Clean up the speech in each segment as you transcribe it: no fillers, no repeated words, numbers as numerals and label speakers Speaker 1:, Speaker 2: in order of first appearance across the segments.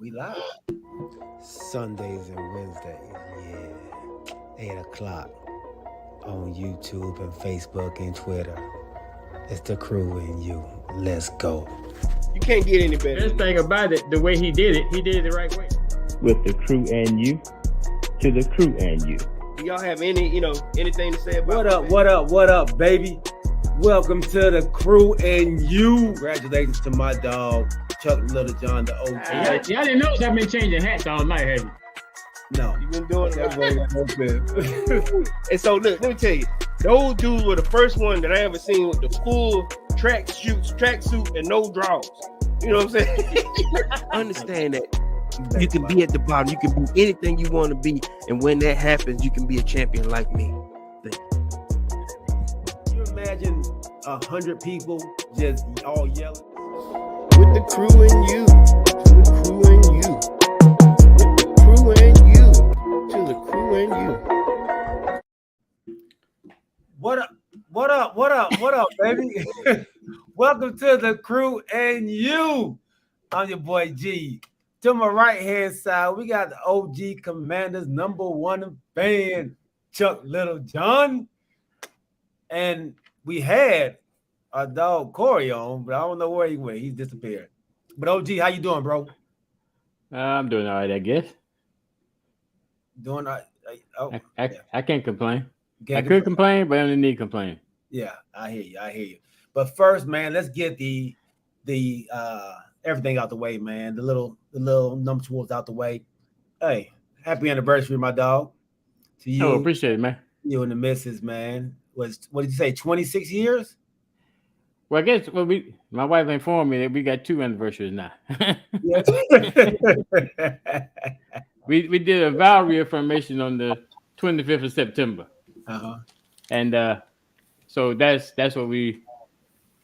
Speaker 1: We live.
Speaker 2: Sundays and Wednesdays, yeah. 8 o'clock on YouTube and Facebook and Twitter. It's the crew and you. Let's go.
Speaker 1: You can't get any better.
Speaker 3: Best thing about it, the way he did it the right way.
Speaker 4: With the crew and you, to the crew and you.
Speaker 1: Do y'all have anything to say about
Speaker 2: What up, baby? Welcome to the crew and you. Congratulations to my dog, Chuck Little John, the OG.
Speaker 3: Y'all didn't notice I've been changing hats all night, have you?
Speaker 2: No.
Speaker 1: You've been doing that. And so look, let me tell you, those dudes were the first one that I ever seen with the full tracksuit and no drawers. You know what I'm saying?
Speaker 5: Understand that you can be at the bottom, you can be anything you want to be, and when that happens, you can be a champion like me.
Speaker 2: You imagine 100 people just all yelling?
Speaker 1: With the crew and you, to the crew and you. With the crew and you, to the crew and you.
Speaker 2: What up, baby? Welcome to the crew and you. I'm your boy G. To my right hand side, we got the OG Commanders #1 fan, Chuck Little John. And we had our dog Corey on, but I don't know where he went. He's disappeared. But OG, how you doing, bro?
Speaker 3: I'm doing all right, I guess.
Speaker 2: Doing all right.
Speaker 3: I can't complain.
Speaker 2: Can't
Speaker 3: could complain, but I don't need to complain.
Speaker 2: Yeah, I hear you. But first, man, let's get the everything out the way, man. The little nuptials out the way. Hey, happy anniversary, my dog. To you.
Speaker 3: Oh, appreciate it, man.
Speaker 2: You and the missus, man. What did you say? 26 years?
Speaker 3: Well, I guess my wife informed me that we got 2 anniversaries now. we did a vow reaffirmation on the 25th of September. And so that's what we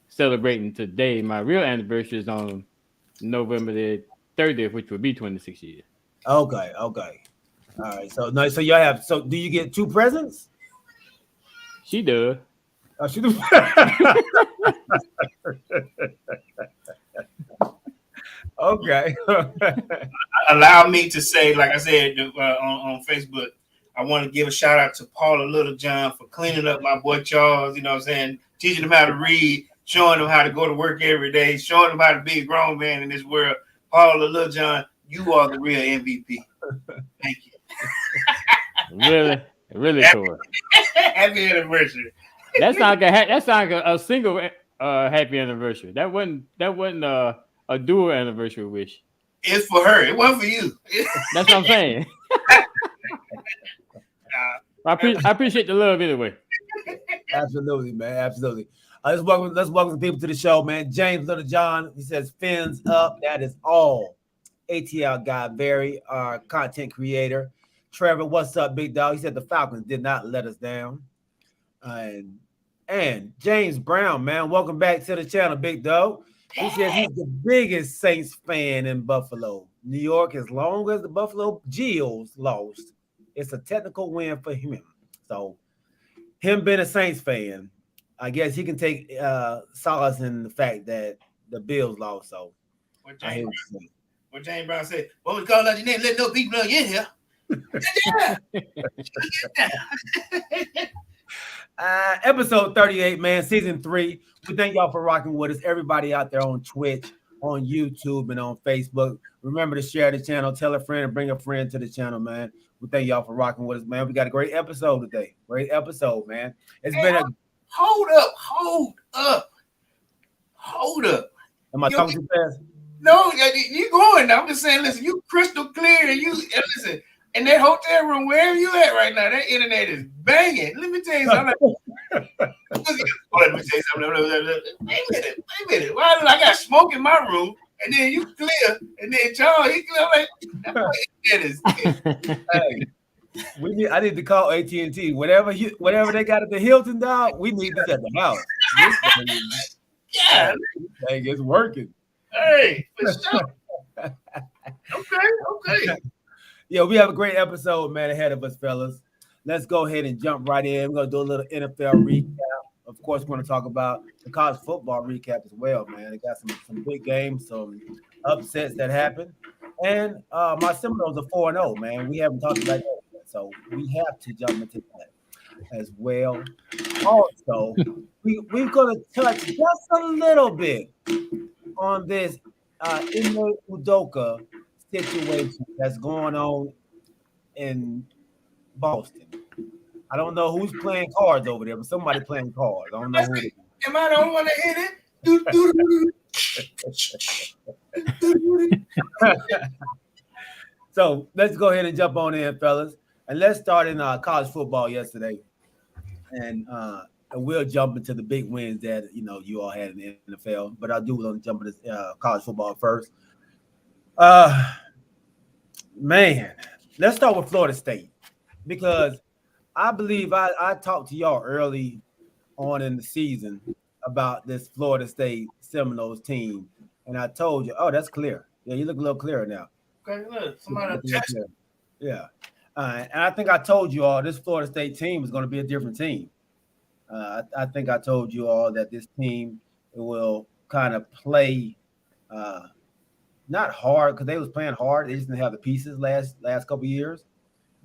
Speaker 3: celebrating today. My real anniversary is on November the 30th, which would be 26 years.
Speaker 2: Okay. All right. So y'all have. So do you get 2 presents?
Speaker 3: She does.
Speaker 2: Oh, she does. Okay.
Speaker 6: Allow me to say, like I said on Facebook, I want to give a shout out to Paula Littlejohn for cleaning up my boy Charles. You know what I'm saying? Teaching him how to read, showing him how to go to work every day, showing him how to be a grown man in this world. Paula Littlejohn, you are the real MVP. Thank
Speaker 3: you. Really cool.
Speaker 6: Happy anniversary.
Speaker 3: That's not a single happy anniversary. That wasn't a dual anniversary wish.
Speaker 6: It's for her. It wasn't for you.
Speaker 3: That's what I'm saying. I appreciate the love anyway.
Speaker 2: Absolutely, man. Absolutely. Let's welcome people to the show, man. James Littlejohn, he says, fins up. That is all. ATL guy, Barry, our content creator. Trevor, what's up, big dog? He said the Falcons did not let us down. And James Brown, man, welcome back to the channel, big dog. He says he's the biggest Saints fan in Buffalo. New York, as long as the Buffalo Bills lost, it's a technical win for him. So him being a Saints fan, I guess he can take solace in the fact that the Bills lost. So
Speaker 6: what James Brown said, "What we call out your name? Let no people know you're here."
Speaker 2: Episode 38, man, season 3. We thank y'all for rocking with us. Everybody out there on Twitch, on YouTube, and on Facebook. Remember to share the channel, tell a friend, and bring a friend to the channel, man. We thank y'all for rocking with us, man. We got a great episode today. Great episode, man. It's been a
Speaker 6: hold up.
Speaker 2: Am I talking too fast?
Speaker 6: No, you going now. I'm just saying, listen, you crystal clear, and listen. In that hotel room, wherever you at right now, that internet is banging. Let me tell you something. Let me tell you something. Wait a minute. Why did I got smoke in my room, and then you clear, and then Charles, he clear?
Speaker 2: Hey, I need to call AT&T. Whatever they got at the Hilton, dog, we need this at the house.
Speaker 6: Yeah.
Speaker 2: This thing is working.
Speaker 6: Hey, for sure. Okay.
Speaker 2: Yeah, we have a great episode, man, ahead of us, fellas. Let's go ahead and jump right in. We're going to do a little NFL recap. Of course, we're going to talk about the college football recap as well, man. They got some big games, some upsets that happened. And my Seminoles are 4-0, man. We haven't talked about that yet, so we have to jump into that as well. Also, we're going to touch just a little bit on this Ime Udoka situation that's going on in Boston. I don't know who's playing cards over there, but somebody playing cards. I don't know who it is.
Speaker 6: Am I the only one that hit it?
Speaker 2: So let's go ahead and jump on in, fellas. And let's start in college football yesterday. And we'll jump into the big wins that you all had in the NFL. But I do want to jump into college football first. Man, let's start with Florida State. Because I believe I talked to y'all early on in the season about this Florida State Seminoles team. And I told you, oh, that's clear. Yeah, you look a little clearer now.
Speaker 6: Okay, look, somebody
Speaker 2: yeah. And I think I told you all this Florida State team is going to be a different team. I think I told you all that this team will kind of play not hard because they was playing hard. They just didn't have the pieces last couple of years.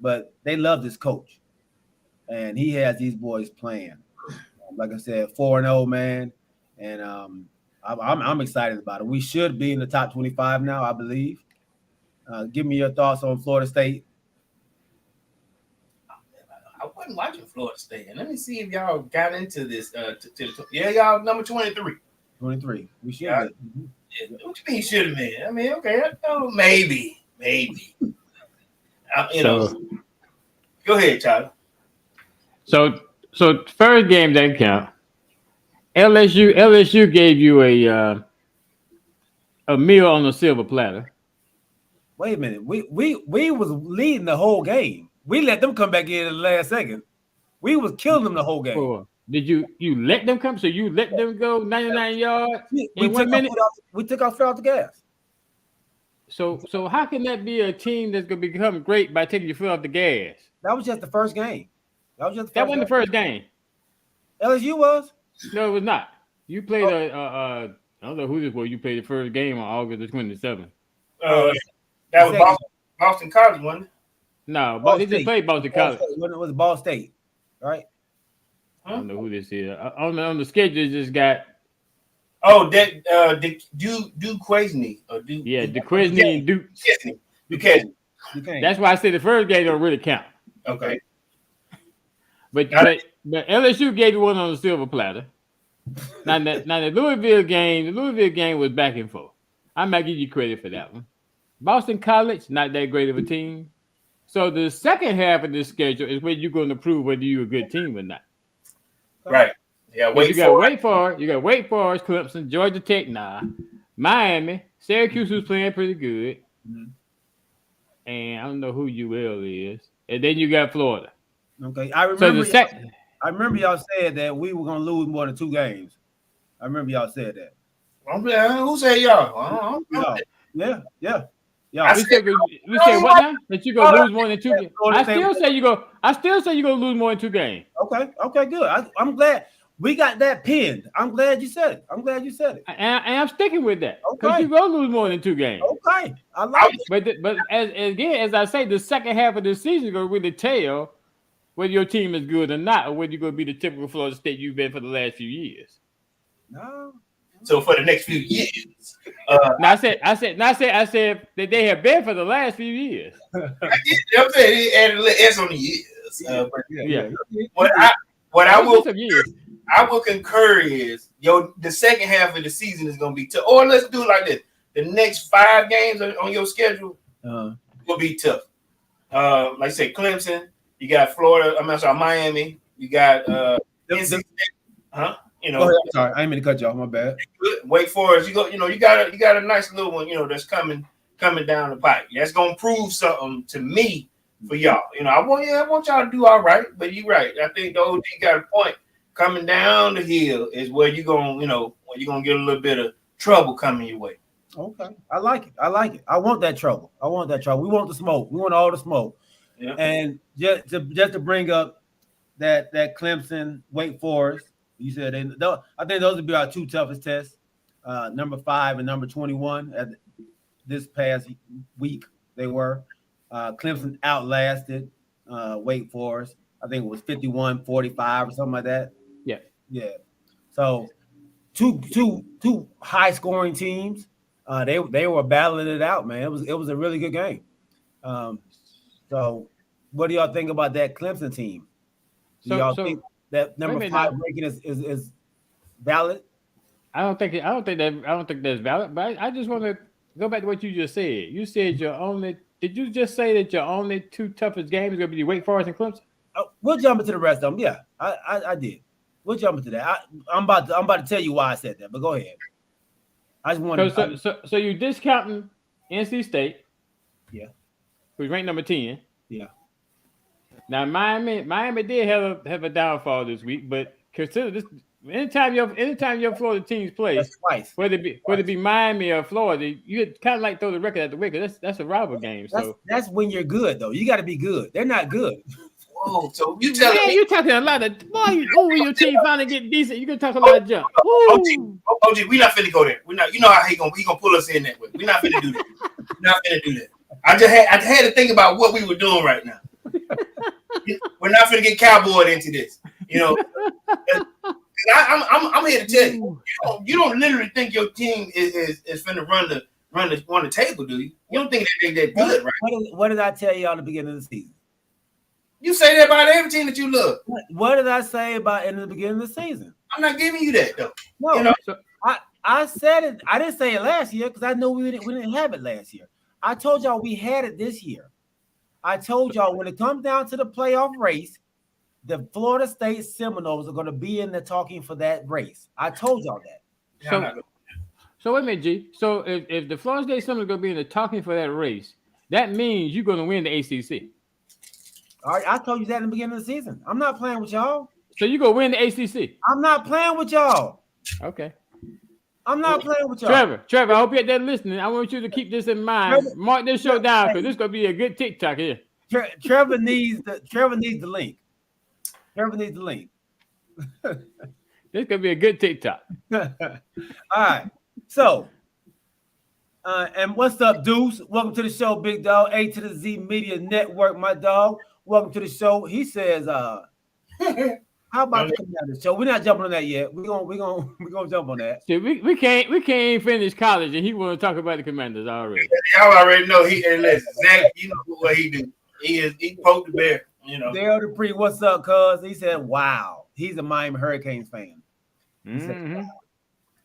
Speaker 2: But they love this coach. And he has these boys playing. Like I said, 4-0, man. And I'm excited about it. We should be in the top 25 now, I believe. Give me your thoughts on Florida State.
Speaker 6: I wasn't watching Florida State. And let me see if y'all got into this. Yeah, y'all number 23.
Speaker 2: 23. We should.
Speaker 6: Yeah, what you mean should have been? I mean, okay, maybe. Go ahead, Charlie.
Speaker 3: So first game that count. LSU gave you a meal on a silver platter.
Speaker 2: Wait a minute. We was leading the whole game. We let them come back in the last second. We was killing them the whole game.
Speaker 3: Oh, did you let them come? So you let them go 99 yards in 1 minute?
Speaker 2: We took our foot off the gas.
Speaker 3: So how can that be a team that's going to become great by taking your foot off the gas?
Speaker 2: That was just the first game. That
Speaker 3: wasn't the first game.
Speaker 2: LSU was?
Speaker 3: No, it was not. You played I don't know who this was. You played the first game on August the 27th.
Speaker 6: That was Boston College, wasn't it?
Speaker 3: No, but they just played Boston College.
Speaker 2: It was Ball State, right?
Speaker 3: I don't know who this is. On the schedule, it just got.
Speaker 6: Oh, that Duquesne.
Speaker 3: Yeah, Duquesne and Duke.
Speaker 6: Duquesne.
Speaker 3: That's why I say the first game don't really count.
Speaker 6: Okay.
Speaker 3: But LSU gave you one on the silver platter. Now the Louisville game was back and forth. I might give you credit for that one. Boston College, not that great of a team. So the second half of this schedule is where you're going to prove whether you're a good team or not.
Speaker 6: Right. Yeah,
Speaker 3: you got Wake Forest, Clemson, Georgia Tech, Miami, Syracuse was playing pretty good. Mm-hmm. And I don't know who UL is. And then you got Florida.
Speaker 2: Okay. I remember y'all said that we were going to lose more than 2 games. I remember y'all said that.
Speaker 6: Who said y'all?
Speaker 2: Yeah.
Speaker 3: We said what now? That you gonna lose more than 2 games. I still say you're gonna lose more than 2 games.
Speaker 2: Okay, good. I'm glad we got that pinned. I'm glad you said it.
Speaker 3: And I'm sticking with that. Because you're gonna lose more than 2 games.
Speaker 2: Okay. I like it.
Speaker 3: But as I say, the second half of the season is gonna really tell whether your team is good or not, or whether you're gonna be the typical Florida State you've been for the last few years.
Speaker 2: No.
Speaker 6: So for the next few years,
Speaker 3: I said that they have been for the last few years.
Speaker 6: I'm saying he added a little S on the years. What I will concur is the second half of the season is going to be tough. Or let's do it like this: the next 5 games on your schedule will be tough. Like I said, Clemson, you got Florida. Miami. You got NC State.
Speaker 2: Sorry, I didn't mean to cut you off. My bad.
Speaker 6: Wake Forest, you got a nice little one, that's coming down the pipe. That's gonna prove something to me for y'all. I want y'all to do all right, but you're right. I think the OG got a point. Coming down the hill is where you're gonna get a little bit of trouble coming your way.
Speaker 2: Okay, I like it. I want that trouble. We want the smoke. We want all the smoke. Yeah. And just to bring up that Clemson, Wake Forest. You said I think those would be our 2 toughest tests, number 5 and number 21. this past week. They were. Clemson outlasted Wake Forest. I think it was 51-45 or something like that. Yeah. So two high scoring teams. They were battling it out, man. It was a really good game. So what do y'all think about that Clemson team? Do y'all think that number 5 ranking is valid?
Speaker 3: I don't think that's valid. But I just want to go back to what you just said. You said did you just say that your only 2 toughest games are going to be Wake Forest and Clemson?
Speaker 2: We'll jump into the rest of them. Yeah, I did. We'll jump into that. I'm about to tell you why I said that, but go ahead. I just want
Speaker 3: to. So you're discounting NC State, who's ranked number 10.
Speaker 2: Yeah.
Speaker 3: Now Miami did have a downfall this week, but consider this: anytime your Florida teams play, whether it be Miami or Florida, you kind of like throw the record at the way because that's a rival game. So
Speaker 2: that's when you're good though. You got to be good. They're not good.
Speaker 6: Whoa, so you telling me
Speaker 3: you're talking a lot of boy. When your team finally get decent, you can talk a lot of junk.
Speaker 6: OG, we not finna go there. We not. You know how he gonna pull us in that way. We not finna do that. We're not finna do that. I had to think about what we were doing right now. We're not finna get cowboyed into this. You know, I'm here to tell you. You don't literally think your team is finna run the table, do you? You don't think they're good, right?
Speaker 2: What did I tell you at the beginning of the season?
Speaker 6: You say that about every team that you love.
Speaker 2: What did I say about in the beginning of the season?
Speaker 6: I'm not giving you that though.
Speaker 2: No,
Speaker 6: you know?
Speaker 2: I said it. I didn't say it last year because I know we didn't have it last year. I told y'all we had it this year. I told y'all when it comes down to the playoff race, the Florida State Seminoles are going to be in the talking for that race. I told y'all that.
Speaker 3: So wait a minute, G. So if the Florida State Seminoles are going to be in the talking for that race, that means you're going to win the ACC.
Speaker 2: All right, I told you that in the beginning of the season. I'm not playing with y'all.
Speaker 3: So you go win the ACC.
Speaker 2: I'm not playing with y'all.
Speaker 3: Okay.
Speaker 2: I'm not playing with y'all.
Speaker 3: Trevor, I hope you're there listening. I want you to keep this in mind. Mark this show down because this is gonna be a good TikTok here.
Speaker 2: Trevor needs the link. Trevor needs the link.
Speaker 3: This gonna be a good TikTok.
Speaker 2: All right. So, and what's up, Deuce? Welcome to the show, big dog. A to the Z Media Network, my dog. Welcome to the show. He says, how about the Commanders show? We're not jumping on that yet. We're gonna jump on that.
Speaker 3: See, we can't finish college, and he want to talk about the Commanders already.
Speaker 6: Y'all already know listen, Zach, you know what he do. He poked the bear, you know.
Speaker 2: Dale Dupree, what's up, cuz? He said, wow. He's a Miami Hurricanes fan. Said, wow.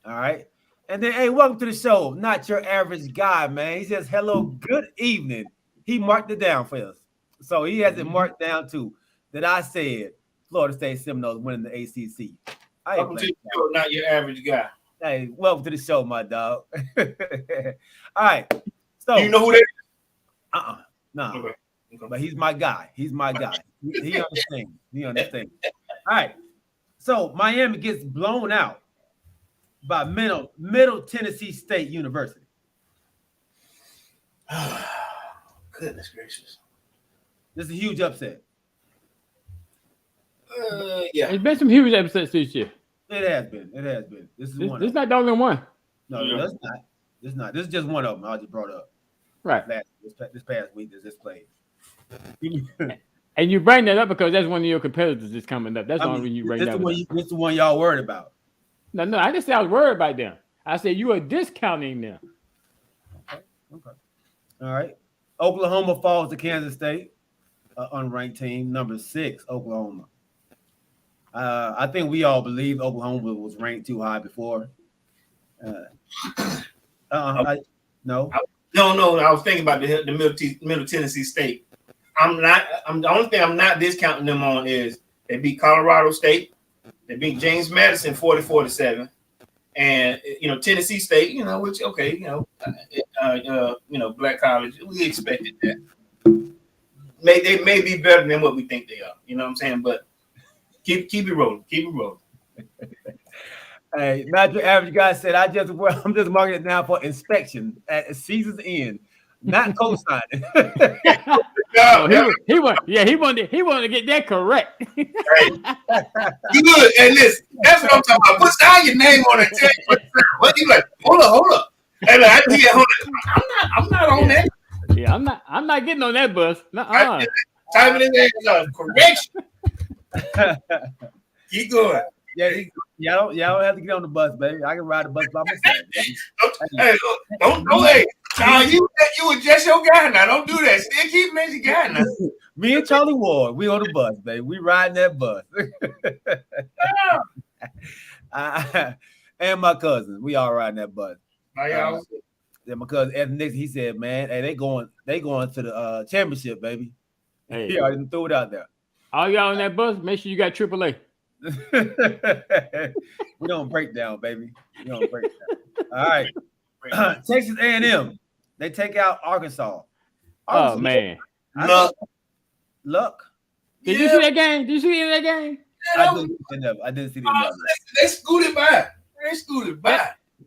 Speaker 2: All right. And then, hey, welcome to the show. Not your average guy, man. He says, hello, good evening. He marked it down for us. So he has it marked down too that I said Florida State Seminoles winning the ACC.
Speaker 6: Welcome to the show, not your average guy.
Speaker 2: Hey, welcome to the show, my dog. All right. So
Speaker 6: do you know who that is?
Speaker 2: No.
Speaker 6: Okay.
Speaker 2: But he's my guy. He understands. He understands. All right. So Miami gets blown out by Middle Tennessee State University.
Speaker 6: Goodness gracious.
Speaker 2: This is a huge upset.
Speaker 6: Yeah.
Speaker 3: There's been some huge upsets this year.
Speaker 2: It has been. This is one.
Speaker 3: This is not the only one.
Speaker 2: No, that's not. It's not. This is just one of them I just brought up.
Speaker 3: Right.
Speaker 2: This past week that this played.
Speaker 3: And you bring that up because that's one of your competitors that's coming up. That's the only reason you bring that up.
Speaker 2: This is the one y'all worried about.
Speaker 3: No, I didn't say I was worried about them. I said you are discounting them.
Speaker 2: Okay. All right. Oklahoma falls to Kansas State, unranked team, number 6, Oklahoma. I think we all believe Oklahoma was ranked too high before. No.
Speaker 6: I was thinking about the Middle Tennessee State. The only thing I'm not discounting them on is they beat Colorado State. They beat James Madison 44-7. And Tennessee State, which okay, black college, we expected that. They may be better than what we think they are. You know what I'm saying? But keep it rolling.
Speaker 2: Hey, not your average guy said, I'm just marking it now for inspection at season's end, not co-signing.
Speaker 3: He wanted to get that correct.
Speaker 6: Right. Good. And listen, that's what I'm talking about. Put down your name on it. What you like? Hold up. Hey, look, I'm not on that.
Speaker 3: Yeah, I'm not getting on that bus. Nuh-uh.
Speaker 6: Time it in correction. Keep going.
Speaker 2: Yeah, y'all don't have to get on the bus, baby. I can ride the bus by myself.
Speaker 6: Hey, don't hey, Charles, you were just your guy now. Don't do that. Still keep him as your guy now.
Speaker 2: Me and Charlie Ward, we on the bus, baby. We riding that bus. And my cousin, we all riding that bus. Yeah, my cousin Anthony Nixon, he said, man, hey, they going to the championship, baby.
Speaker 3: Hey.
Speaker 2: He already threw it out there.
Speaker 3: All y'all on that bus, make sure you got AAA.
Speaker 2: We don't break down, baby. We don't break down. All right. Texas A&M, they take out Arkansas.
Speaker 3: Oh, man.
Speaker 2: Luck.
Speaker 3: Did you see that game? Did you see that game?
Speaker 2: I didn't see that.
Speaker 6: They scooted by.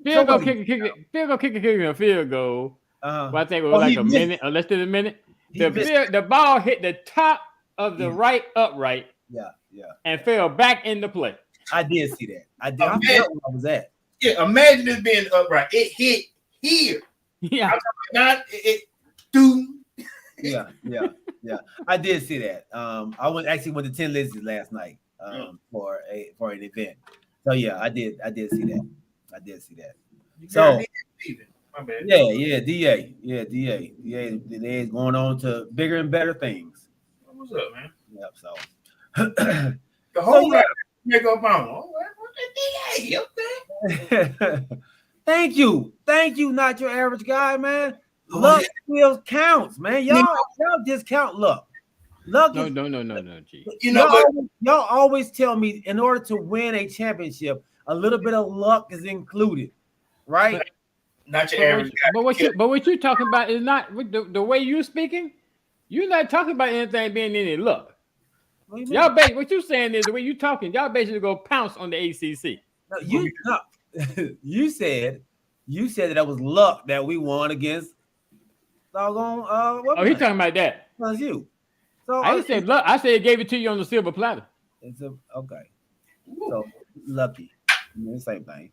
Speaker 3: Field goal kicker, field goal. Well, I think it was like a minute or less than a minute. The ball hit the top of the right upright.
Speaker 2: Yeah.
Speaker 6: And
Speaker 3: fell back into play.
Speaker 2: I did see that. I forgot where I was at.
Speaker 6: Yeah, imagine it being upright. It hit here.
Speaker 3: Yeah.
Speaker 6: Not it. Doom.
Speaker 2: Yeah. I did see that. I went to 10 Lizzies last night for an event. So yeah, I did see that. So yeah, DA is going on to bigger and better things.
Speaker 6: What's up, man?
Speaker 2: Yep. So
Speaker 6: the whole make up on. What the DA?
Speaker 2: Thank you. Not your average guy, man. Luck still counts, man. Y'all discount luck. Luck.
Speaker 3: No, G.
Speaker 2: Y'all always tell me in order to win a championship, a little bit of luck is included, right?
Speaker 6: Not your average guy.
Speaker 3: But what you're talking about is not the way you're speaking. You're not talking about anything being any luck. What you're saying is the way you're talking. Y'all basically go pounce on the ACC.
Speaker 2: No, you said that it was luck that we won against.
Speaker 3: He's talking about that.
Speaker 2: That's you. So
Speaker 3: I didn't say luck. I said it gave it to you on the silver platter.
Speaker 2: It's okay. So lucky. Same thing.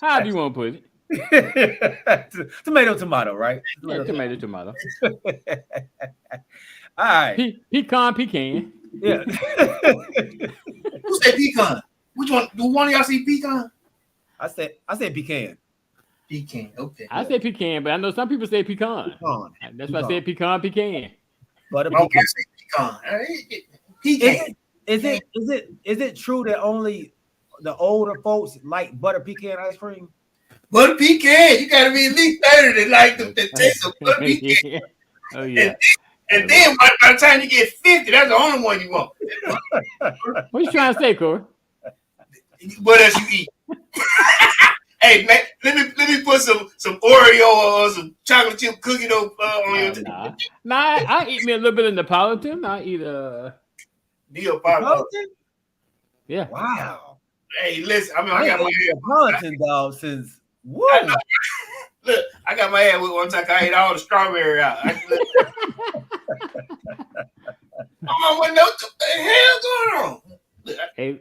Speaker 3: How do you want to put it?
Speaker 2: Tomato, right?
Speaker 3: Yeah, tomato.
Speaker 2: All right.
Speaker 3: Pecan.
Speaker 2: Yeah.
Speaker 6: Who said pecan? Which one? Do one of y'all see pecan?
Speaker 2: I said pecan.
Speaker 6: Pecan. Okay.
Speaker 3: I said pecan, but I know some people say pecan. That's why I said pecan.
Speaker 2: But
Speaker 6: okay, pecan. Pecan.
Speaker 2: Is it true that only the older folks like butter pecan ice cream?
Speaker 6: Butter pecan. You gotta be at least 30 to like the taste of butter pecan.
Speaker 3: Oh yeah.
Speaker 6: And then by the time you get 50, that's the only one you want.
Speaker 3: What you trying to say, Corey?
Speaker 6: What else you eat? Hey man, let me put some Oreo or some chocolate chip cookie dough on your.
Speaker 3: Nah, I eat me a little bit of Neapolitan. I eat
Speaker 6: Neapolitan.
Speaker 3: Yeah.
Speaker 2: Wow.
Speaker 6: Hey, listen. I got my
Speaker 2: Neapolitan dog since.
Speaker 6: Whoa. Look, I got my head with one time. I ate all the strawberry out. I went, what the hell going on?
Speaker 3: Hey,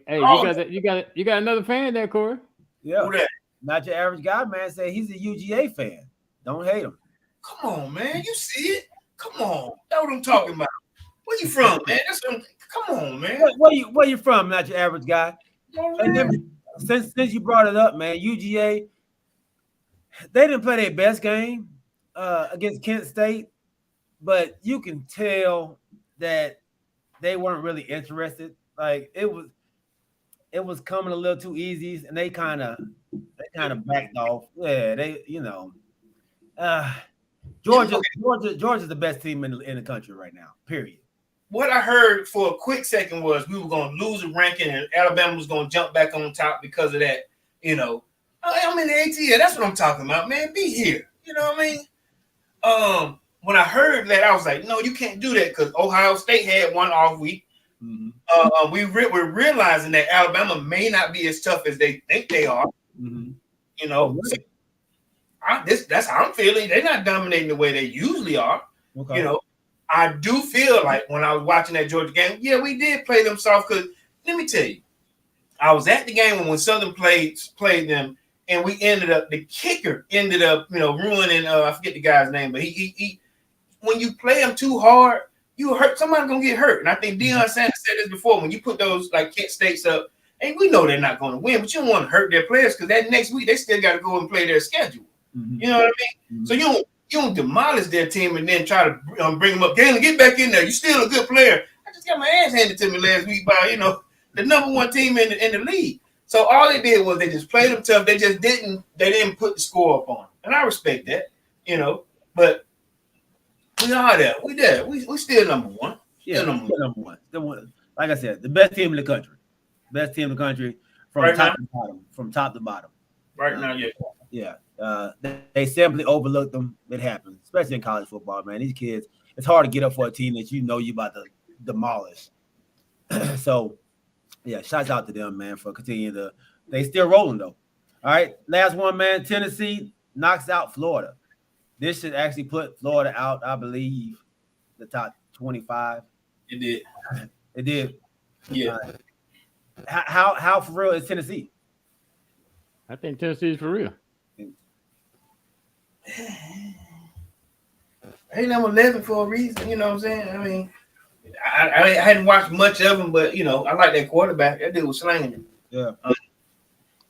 Speaker 3: you got another fan there, Corey?
Speaker 2: Yeah. Who that? Not your average guy, man. Say he's a UGA fan. Don't hate him.
Speaker 6: Come on, man. You see it? Come on. That's what I'm talking about. Where you from, man? Come on, man.
Speaker 2: Where you from? Not your average guy. And then, since you brought it up, man, UGA. They didn't play their best game against Kent State, but you can tell that they weren't really interested. Like it was coming a little too easy, and they kind of backed off. Yeah, Georgia's the best team in the country right now. Period.
Speaker 6: What I heard for a quick second was we were going to lose a ranking, and Alabama was going to jump back on top because of that. I'm in the ATL. That's what I'm talking about, man. Be here. You know what I mean? When I heard that, I was like, no, you can't do that because Ohio State had one off week. Mm-hmm. We're realizing that Alabama may not be as tough as they think they are. Mm-hmm. That's how I'm feeling. They're not dominating the way they usually are. Okay. I do feel like when I was watching that Georgia game, yeah, we did play them soft because let me tell you, I was at the game when Southern played them. and the kicker ended up, ruining. I forget the guy's name, but he when you play him too hard, you hurt. Somebody's gonna get hurt. And I think Deion Sanders said this before. When you put those like Kent States up, and we know they're not going to win, but you don't want to hurt their players because that next week they still got to go and play their schedule. Mm-hmm. You know what I mean? Mm-hmm. So you don't demolish their team and then try to bring them up. Galen, get back in there. You're still a good player. I just got my ass handed to me last week by the number one team in the league. So all they did was they just played them tough. They didn't put the score up on them, and I respect that. But we are there. We there. We still number one.
Speaker 2: Yeah, number one. Like I said, the best team in the country. Best team in the country from
Speaker 6: right
Speaker 2: top
Speaker 6: now.
Speaker 2: to bottom. From top to bottom.
Speaker 6: Right now, yeah.
Speaker 2: Yeah. They simply overlooked them. It happens, especially in college football, man. These kids, it's hard to get up for a team that you about to demolish. So, yeah, shouts out to them, man, for continuing to. They still rolling though. All right, last one, man. Tennessee knocks out Florida. This should actually put Florida out, I believe, the top 25.
Speaker 6: It did.
Speaker 2: It did.
Speaker 6: Yeah.
Speaker 2: How for real is Tennessee?
Speaker 3: I think Tennessee is for real.
Speaker 6: Hey, number 11 for a reason. You know what I'm saying? I mean, I hadn't watched much of him, but I like that quarterback. That dude was slanging it.
Speaker 2: Yeah.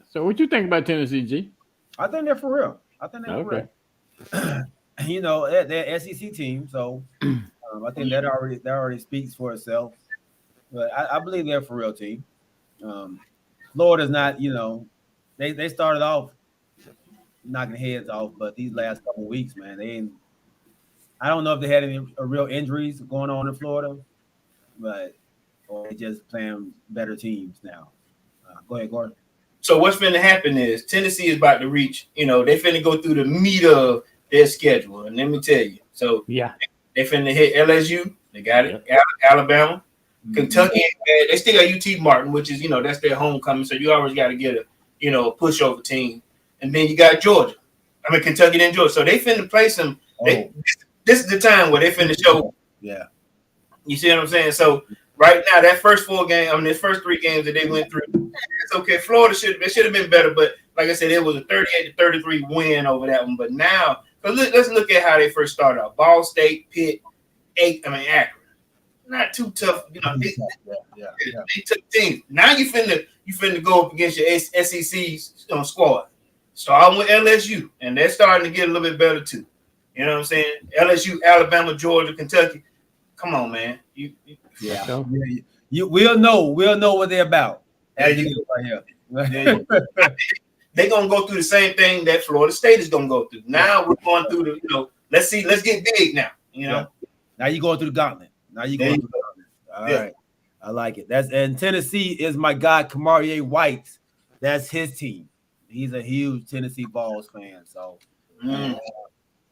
Speaker 3: So what you think about Tennessee, G?
Speaker 2: I think they're for real. For real. They're SEC team, so I think that already speaks for itself. But I believe they're for real team. Florida's not, they started off knocking heads off, but these last couple of weeks, man, I don't know if they had any real injuries going on in Florida, or they just playing better teams now. Go ahead, Gordon.
Speaker 6: So what's finna happen is Tennessee is about to reach, they finna go through the meat of their schedule. And let me tell you, so
Speaker 3: yeah,
Speaker 6: they finna hit LSU, they got it, Alabama, Kentucky, they still got UT Martin, which is, that's their homecoming. So you always got to get a pushover team. And then you got Georgia. I mean, Kentucky and Georgia. So they finna play some. This is the time where they finna show.
Speaker 2: Yeah. You
Speaker 6: see what I'm saying? So right now, that first first 3 games that they went through, it's okay. Florida should have been better, but like I said, it was a 38-33 win over that one. But now, let's look at how they first started out. Ball State, Pitt, Akron. Not too tough, they took teams. Now you finna go up against your SEC squad. Starting with LSU, and they're starting to get a little bit better too. You know what I'm saying? LSU, Alabama, Georgia, Kentucky. Come on, man.
Speaker 2: We'll know what they're about.
Speaker 6: They're gonna go through the same thing that Florida State is gonna go through. Now we're going through let's get big now.
Speaker 2: Now you're going through the gauntlet. All right. I like it. And Tennessee is my guy, Kamarie White. That's his team. He's a huge Tennessee Vols fan. So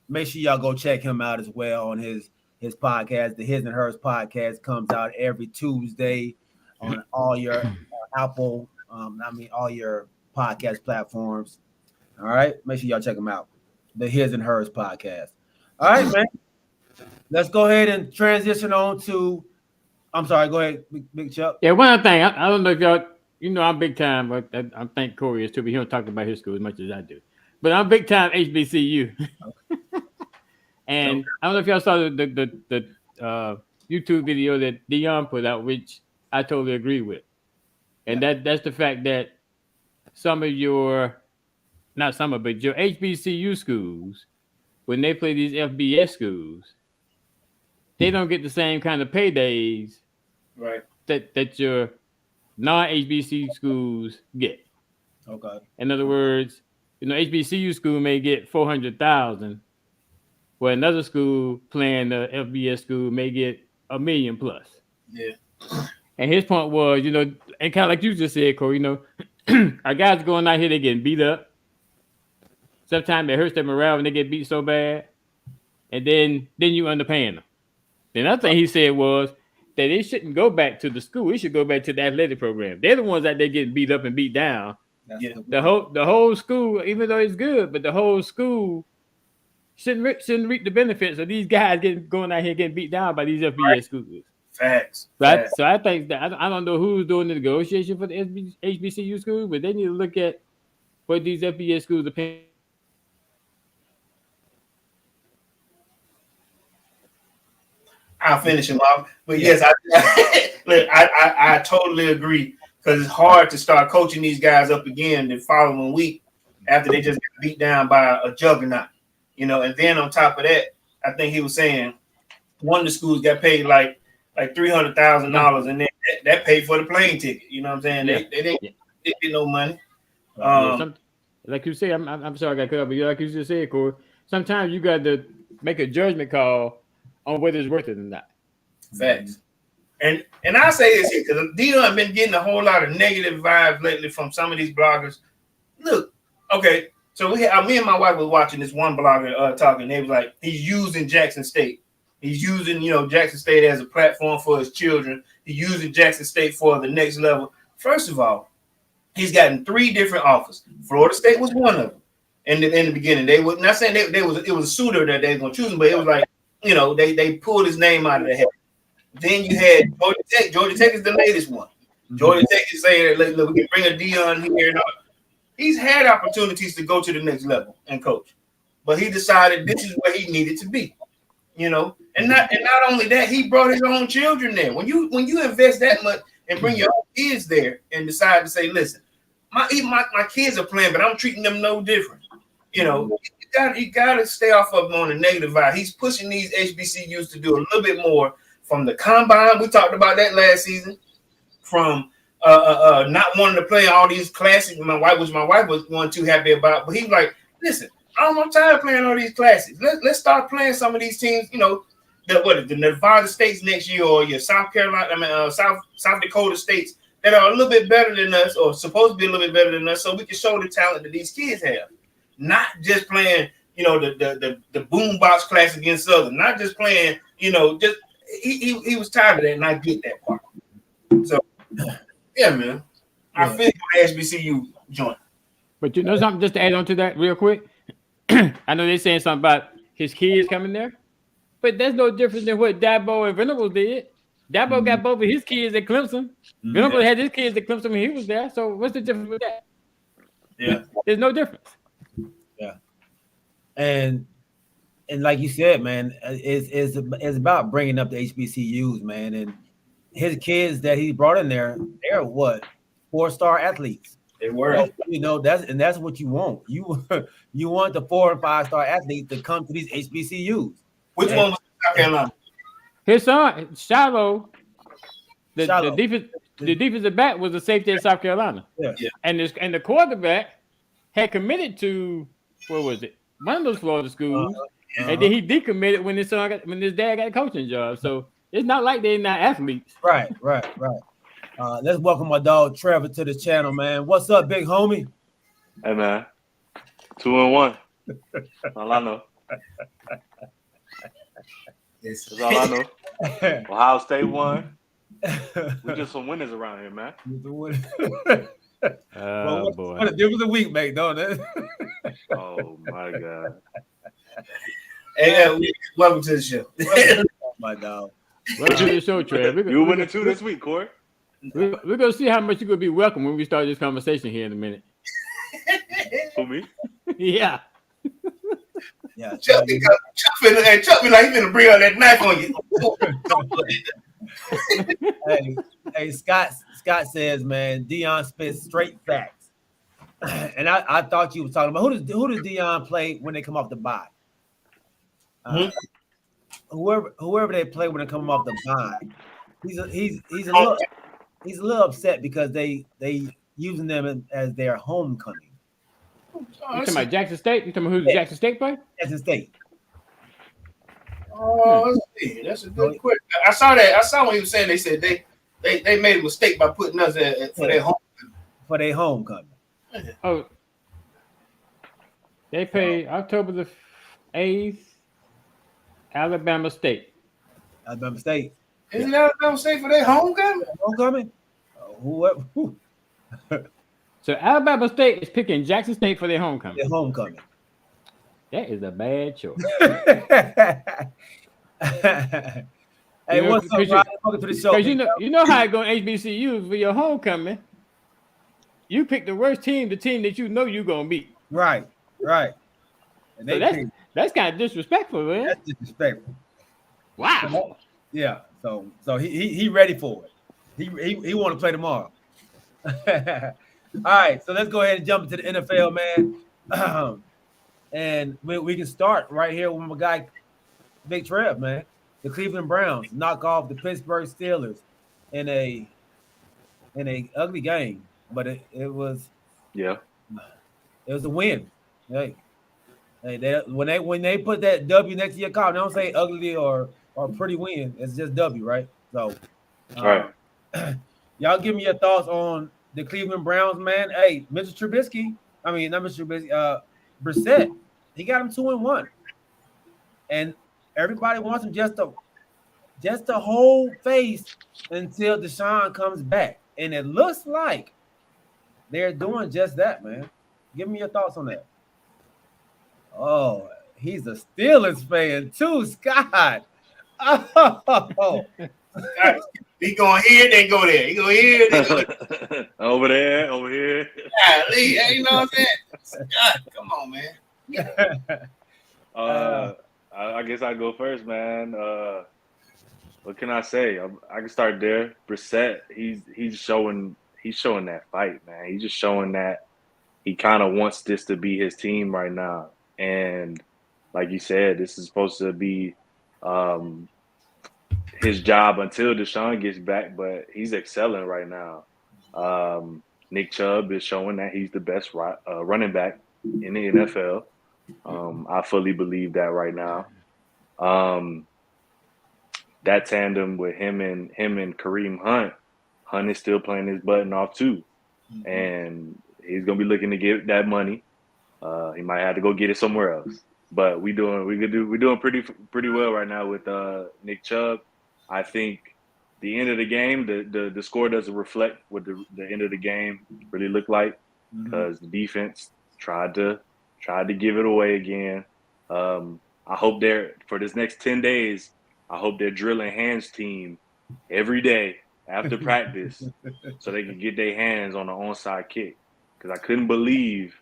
Speaker 2: make sure y'all go check him out as well on his podcast. The His and Hers podcast comes out every Tuesday on all your Apple, all your podcast platforms. All right. Make sure y'all check him out. The His and Hers podcast. All right, man. Let's go ahead and transition on to. I'm sorry. Go ahead, Big Chuck.
Speaker 3: Yeah, one other thing. I don't know if y'all, I'm big time, but I think Corey is too. But he don't talk about his school as much as I do. But I'm big time HBCU. And I don't know if y'all saw the YouTube video that Deion put out, which I totally agree with. And that's the fact that but your HBCU schools, when they play these FBS schools, they don't get the same kind of paydays,
Speaker 6: right?
Speaker 3: That your non-HBCU schools get.
Speaker 2: Okay.
Speaker 3: In other words, HBCU school may get $400,000, where another school playing the FBS school may get $1 million plus.
Speaker 6: Yeah.
Speaker 3: And his point was, and kind of like you just said, Corey, our guys going out here, they getting beat up. Sometimes it hurts their morale when they get beat so bad, and then you underpaying them. The other thing he said was that it shouldn't go back to the school. It should go back to the athletic program. They're the ones out there getting beat up and beat down. The whole school, even though it's good, but the whole school shouldn't reap the benefits of these guys going out here getting beat down by these FBS schools.
Speaker 6: Facts.
Speaker 3: Right.
Speaker 6: Facts.
Speaker 3: So I think that I don't know who's doing the negotiation for the HBCU school, but they need to look at what these FBS schools are paying.
Speaker 6: I'll finish him off. But yes, I totally agree, because it's hard to start coaching these guys up again the following week after they just got beat down by a juggernaut, And then on top of that, I think he was saying one of the schools got paid like $300,000, and then that paid for the plane ticket. You know what I'm saying?
Speaker 3: Yeah.
Speaker 6: They didn't get no money.
Speaker 3: Like you say, I'm sorry I got cut off, but like you just said, Corey, sometimes you got to make a judgment call on whether it's worth it or not.
Speaker 6: Facts. And I say this here because Deion been getting a whole lot of negative vibes lately from some of these bloggers. Look, okay, so me and my wife was watching this one blogger talking. They was like, he's using Jackson State. He's using, Jackson State as a platform for his children. He's using Jackson State for the next level. First of all, he's gotten 3 different offers. Florida State was one of them. In the beginning, they were not saying it was a suitor that they were going to choose him, but it was like, they pulled his name out of the hat. Then you had Georgia Tech. Georgia Tech is the latest one. Georgia Tech is saying, look, we can bring a Deion here and all. He's had opportunities to go to the next level and coach, but he decided this is where he needed to be, And not only that, he brought his own children there. When you invest that much and bring your own kids there and decide to say, listen, my kids are playing, but I'm treating them no different. You got to stay off of them on the negative vibe. He's pushing these HBCUs to do a little bit more from the combine. We talked about that last season. From not wanting to play all these classics. My wife was one too happy about, but he was like, listen, I'm tired of playing all these classics. Let's start playing some of these teams. The Nevada States next year, or your South Carolina, South Dakota States that are a little bit better than us, or supposed to be a little bit better than us, so we can show the talent that these kids have. Not just playing, the boombox class against Southern. Not just playing, just he was tired of that, and I get that part. So, yeah, man, I feel the HBCU joint.
Speaker 3: But something just to add on to that real quick. I know they're saying something about his kids coming there, but there's no difference than what Dabo and Venables did. Dabo got both of his kids at Clemson. Venables had his kids at Clemson when he was there. So what's the difference with that?
Speaker 6: Yeah,
Speaker 3: there's no difference.
Speaker 2: Yeah, and like you said, man, it's about bringing up the HBCUs, man, and his kids that he brought in there, they're what 4-star athletes.
Speaker 6: They were,
Speaker 2: that's what you want. You want the 4- and 5-star athletes to come to these HBCUs.
Speaker 6: Which one was South Carolina?
Speaker 3: His son, Shiloh, the defensive back was a safety in South Carolina.
Speaker 2: Yeah.
Speaker 3: And the quarterback had committed to, what was it? One of those Florida schools. And then he decommitted when his dad got a coaching job. So it's not like they're not athletes.
Speaker 2: Right. Let's welcome my dog Trevor to the channel, man. What's up, big homie?
Speaker 7: Hey, man. 2-1. All I know. That's all I know. Ohio State won. We just some winners around here, man.
Speaker 2: Boy.
Speaker 3: What
Speaker 2: a difference a week, mate, don't it?
Speaker 7: Oh, my God.
Speaker 6: Hey, welcome to the show.
Speaker 2: My dog.
Speaker 3: Welcome to the show, Trev.
Speaker 7: You're winning 2 this week, Corey.
Speaker 3: We're going to see how much you're going to be welcome when we start this conversation here in a minute.
Speaker 7: For me?
Speaker 3: Yeah.
Speaker 6: Yeah. Chuck me like he's gonna bring out that knife on
Speaker 2: you. hey, Scott says, man, Deion spits straight facts. And I thought you were talking about who does Deion play when they come off the bye? Whoever they play when they come off the bye, he's a little upset because they using them as their homecoming.
Speaker 3: You talking about Jackson State? You talking about who Jackson State play?
Speaker 2: Jackson State.
Speaker 6: Oh, let's see. That's a good question. I saw that. I saw what he was saying. They said they made a mistake by putting us for their homecoming.
Speaker 2: For their homecoming.
Speaker 3: Oh, they pay October the 8th. Alabama State.
Speaker 2: Alabama State.
Speaker 6: Isn't Alabama State for their homecoming?
Speaker 2: Homecoming? Who?
Speaker 3: So Alabama State is picking Jackson State for their homecoming.
Speaker 2: Their homecoming.
Speaker 3: That is a bad choice.
Speaker 2: Hey, what's up, Ryan? Welcome to the show.
Speaker 3: Because you know how it go HBCUs for your homecoming. you pick the worst team, the team that you know you're gonna beat.
Speaker 2: Right. And
Speaker 3: So that's kind of disrespectful, man.
Speaker 2: That's disrespectful.
Speaker 3: Wow.
Speaker 2: Yeah. So he ready for it. He want to play tomorrow. All right. So let's go ahead and jump into the NFL, man. And we can start right here with my guy, Big Trev, man. The Cleveland Browns knock off the Pittsburgh Steelers in a ugly game, but it was a win. Hey, when they put that W next to your column, they don't say ugly or pretty win. It's just W, right? So,
Speaker 7: right.
Speaker 2: Y'all give me your thoughts on the Cleveland Browns, man. Hey, Mr. Trubisky. I mean, not Mr. Trubisky. Brissett. He got him 2-1, and everybody wants him just to hold face until Deshaun comes back, and it looks like they're doing just that, man. Give me your thoughts on that. Oh, he's a Steelers fan too, Scott. Oh.
Speaker 6: He going here, then go there. He go here, then go there.
Speaker 7: over here.
Speaker 6: Yeah, you know what I'm saying? Scott, come on, man.
Speaker 7: I guess I go first, man. What can I say? I can start there. Brissett, he's showing that fight, man. He's just showing that he kind of wants this to be his team right now. And like you said, this is supposed to be his job until Deshaun gets back, but he's excelling right now. Nick Chubb is showing that he's the best running back in the NFL. I fully believe that right now. That tandem with him and Kareem Hunt is still playing his button off too, and he's gonna be looking to get that money. He might have to go get it somewhere else, but we're doing pretty well right now with Nick Chubb. I think the end of the game, the score doesn't reflect what the end of the game really looked like, because the defense tried to give it away again. I hope for this next 10 days, I hope they're drilling hands team every day after practice so they can get their hands on the onside kick, because I couldn't believe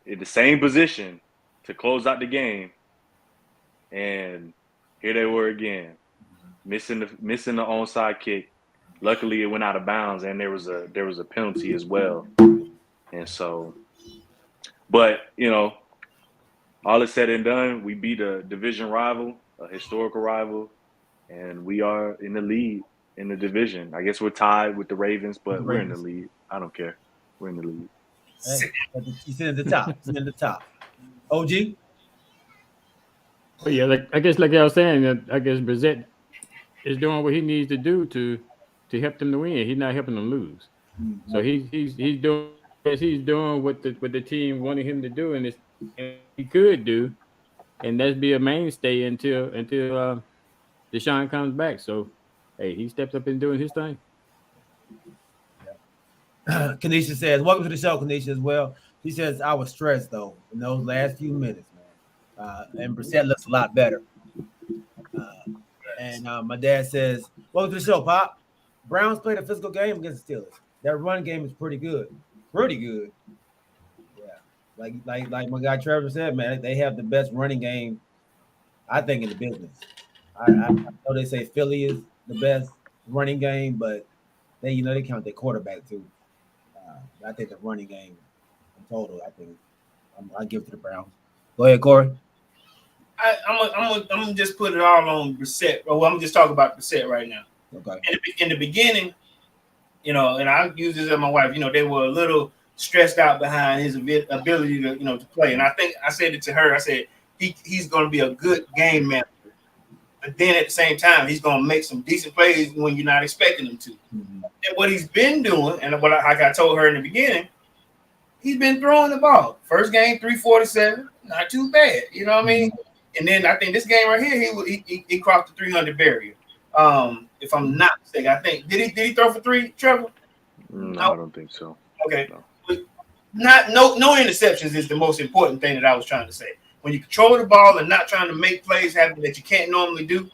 Speaker 7: in the same position to close out the game, and here they were again, missing the onside kick. Luckily, it went out of bounds, and there was a penalty as well. And so, but all is said and done, we beat a division rival, a historical rival, and we are in the lead in the division. I guess we're tied with the Ravens, but we're in the lead. I don't care. We're in the lead.
Speaker 2: Hey, he's in the top. He's in the top. OG?
Speaker 3: But yeah, I guess like I was saying, I guess Brissett is doing what he needs to do to help them to win. He's not helping them lose. So he's doing what the team wanted him to do, and he could do, and that's be a mainstay until Deshaun comes back. So hey, he steps up and doing his thing.
Speaker 2: Kanisha says, welcome to the show, Kanisha, as well. She says, I was stressed, though, in those last few minutes, man. And Brissett looks a lot better. And my dad says, welcome to the show, Pop. Browns played a physical game against the Steelers. That run game is pretty good. Pretty good. Yeah. Like my guy Trevor said, man, they have the best running game, I think, in the business. I know they say Philly is the best running game, but they count their quarterback too. I think the running game in total, I give it to the Browns. Go ahead, Corey.
Speaker 6: I'm gonna just put it all on Brissett. Well, I'm just talking about Brissett right now.
Speaker 2: Okay.
Speaker 6: In the beginning, and I use this as my wife. They were a little stressed out behind his ability to to play. And I think I said it to her. I said he's going to be a good game manager, but then at the same time, he's going to make some decent plays when you're not expecting him to. And what he's been doing, and like I told her in the beginning, he's been throwing the ball. First game, 347, not too bad. You know what I mean? And then I think this game right here, he crossed the 300 barrier. If I'm not mistaken, I think did he throw for 3, Trevor?
Speaker 7: No, I don't think so.
Speaker 6: Okay,
Speaker 7: no.
Speaker 6: No interceptions is the most important thing that I was trying to say. When you control the ball and not trying to make plays happen that you can't normally do,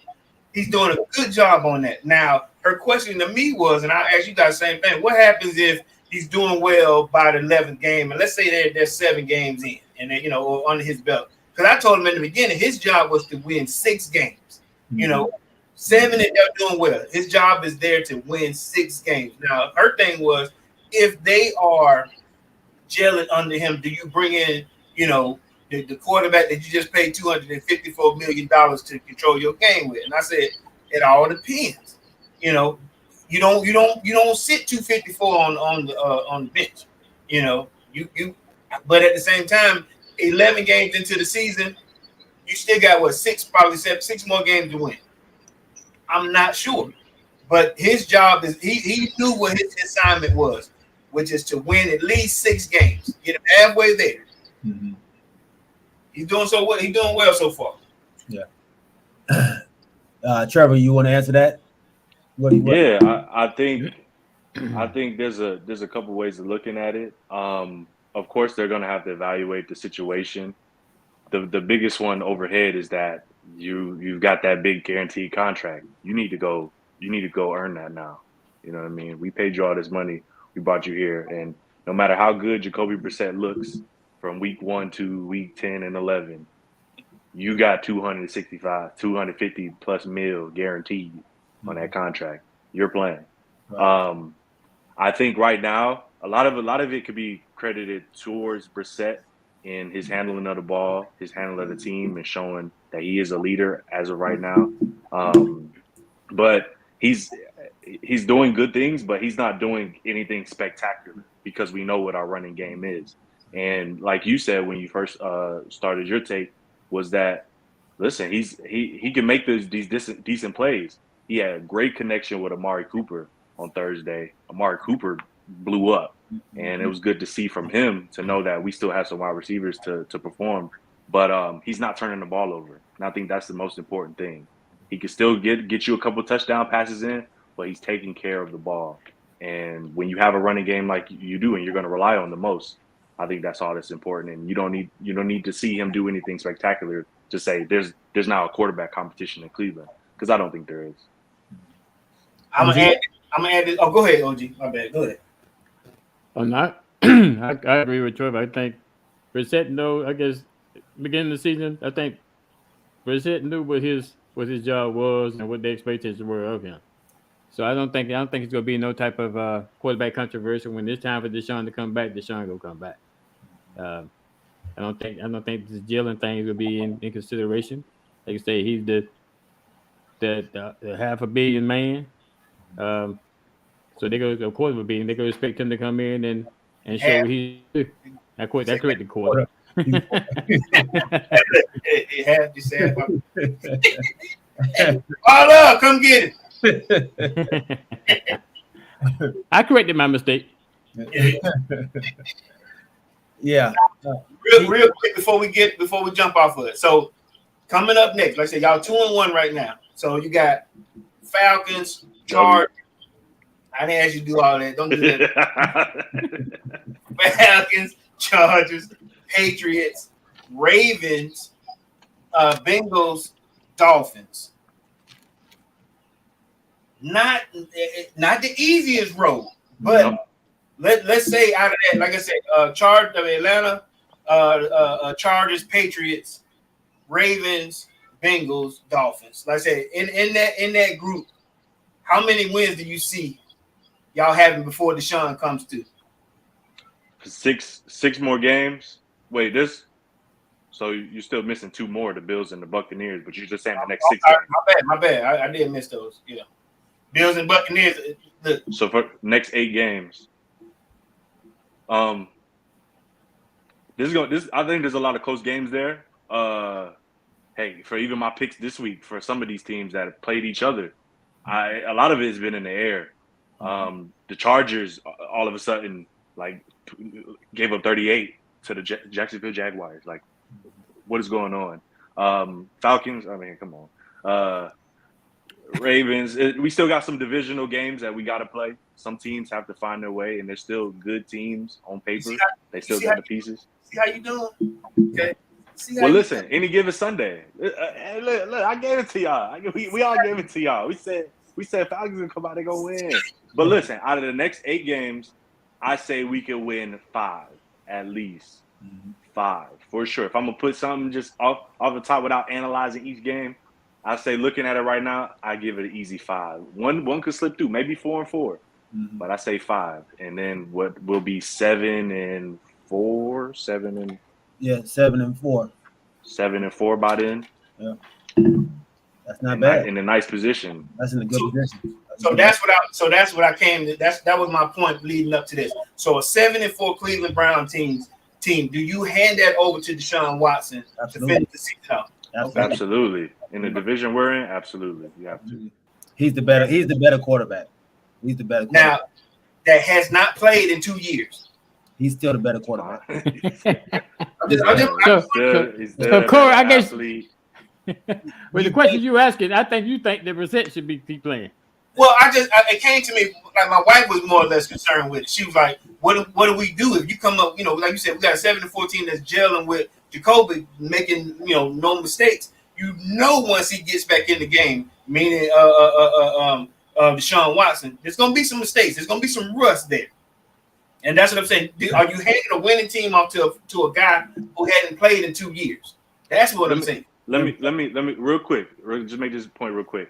Speaker 6: he's doing a good job on that. Now, her question to me was, and I asked you guys the same thing: what happens if he's doing well by the 11th game, and let's say they're 7 games in, and then, or under his belt. Because I told him in the beginning, his job was to win 6 games. 7 and they're doing well. His job is there to win 6 games. Now, her thing was, if they are gelling under him, do you bring in, the quarterback that you just paid $254 million to control your game with? And I said, it all depends. You don't sit 254 on the bench. But at the same time, 11 games into the season, you still got 6 more games to win. I'm not sure, but his job is he knew what his assignment was, which is to win at least 6 games, get him halfway there. Mm-hmm. He's doing well so far.
Speaker 2: Yeah. Trevor, you want to answer that?
Speaker 7: I think there's a couple ways of looking at it. Of course, they're going to have to evaluate the situation. The biggest one overhead is that you've got that big guaranteed contract. You need to go earn that now. You know what I mean? We paid you all this money. We brought you here, and no matter how good Jacoby Brissett looks from week 1 to week 10 and 11, you got 250 plus mil guaranteed on that contract. You're playing. Right. I think right now a lot of it could be credited towards Brissett in his handling of the ball, his handling of the team, and showing that he is a leader as of right now. But he's doing good things, but he's not doing anything spectacular because we know what our running game is. And like you said when you first started your take, was that listen, he can make these decent plays. He had a great connection with Amari Cooper on Thursday. Amari Cooper blew up, and it was good to see from him to know that we still have some wide receivers to perform. But he's not turning the ball over, and I think that's the most important thing. He can still get you a couple touchdown passes in, but he's taking care of the ball. And when you have a running game like you do, and you're going to rely on the most, I think that's all that's important. And you don't need to see him do anything spectacular to say there's now a quarterback competition in Cleveland, because I don't think there is.
Speaker 6: I'm gonna add this. Oh, go ahead, OG. My bad. Go ahead.
Speaker 3: I agree with Trevor. I think Brissett I guess beginning of the season, I think Brissett knew what his job was and what the expectations were of him. So I don't think it's gonna be no type of quarterback controversy when it's time for Deshaun to come back. Deshaun will come back. I don't think this Jalen thing is gonna be in consideration. Like I say, he's the $500 million man. So they go, of course, they're going to expect him to come in and show what he's doing. That's correct, the quarter.
Speaker 6: Hold up, come get
Speaker 3: it. I corrected my mistake.
Speaker 6: Yeah. Real quick before we jump off of it. So coming up next, like I said, y'all 2-1 right now. So you got Falcons, Chargers. I didn't ask you to do all that. Don't do that. Falcons, Chargers, Patriots, Ravens, Bengals, Dolphins. Not the easiest road, but let's say out of that, like I said, Atlanta, Chargers, Patriots, Ravens, Bengals, Dolphins. Like I said, in that group, how many wins do you see y'all having before Deshaun comes to?
Speaker 7: 6 more games. Wait, so you're still missing 2 more, the Bills and the Buccaneers, but you're just saying the next 6 games.
Speaker 6: My bad. I did miss those. Yeah, Bills and Buccaneers. Look.
Speaker 7: So for next 8 games, I think there's a lot of close games there. Hey, for even my picks this week for some of these teams that have played each other, a lot of it has been in the air. The Chargers all of a sudden gave up 38 to the Jacksonville Jaguars. Like, what is going on? Falcons, I mean, come on. Ravens, we still got some divisional games that we got to play. Some teams have to find their way, and they're still good teams on paper. They still got the pieces.
Speaker 6: See how you doing? Okay.
Speaker 7: Well, listen, any given Sunday. Look, I gave it to y'all. We all gave it to y'all. We said Falcons gonna come out, they gonna win. But listen, out of the next 8 games, I say we could win 5 at least. 5 for sure. If I'm gonna put something just off the top without analyzing each game, I say looking at it right now, I give it an easy 5. One could slip through, maybe 4-4, but I say 5, and then what will be 7-4, 7-4 by then.
Speaker 2: Yeah, that's not bad.
Speaker 7: In a nice position.
Speaker 2: That's in a good position.
Speaker 6: So that's what I came to. That was my point leading up to this. So a 7-4 Cleveland Brown team. Do you hand that over to Deshaun Watson to finish the season out?
Speaker 7: Absolutely. In the division we're in, absolutely. You have to.
Speaker 2: He's the better quarterback. He's the better quarterback.
Speaker 6: Now, that has not played in 2 years.
Speaker 2: He's still the better quarterback.
Speaker 3: So Corey, I guess with the question you asking, I think you think the Brissett should keep playing.
Speaker 6: Well, it came to me, like my wife was more or less concerned with it. She was like, what do we do if you come up, like you said, we got a 7-4 team that's gelling with Jacoby, making, no mistakes. Once he gets back in the game, meaning Deshaun Watson, there's going to be some mistakes. There's going to be some rust there. And that's what I'm saying. Are you handing a winning team off to a guy who hadn't played in 2 years? That's what I'm saying.
Speaker 7: Let me real quick, just make this point real quick.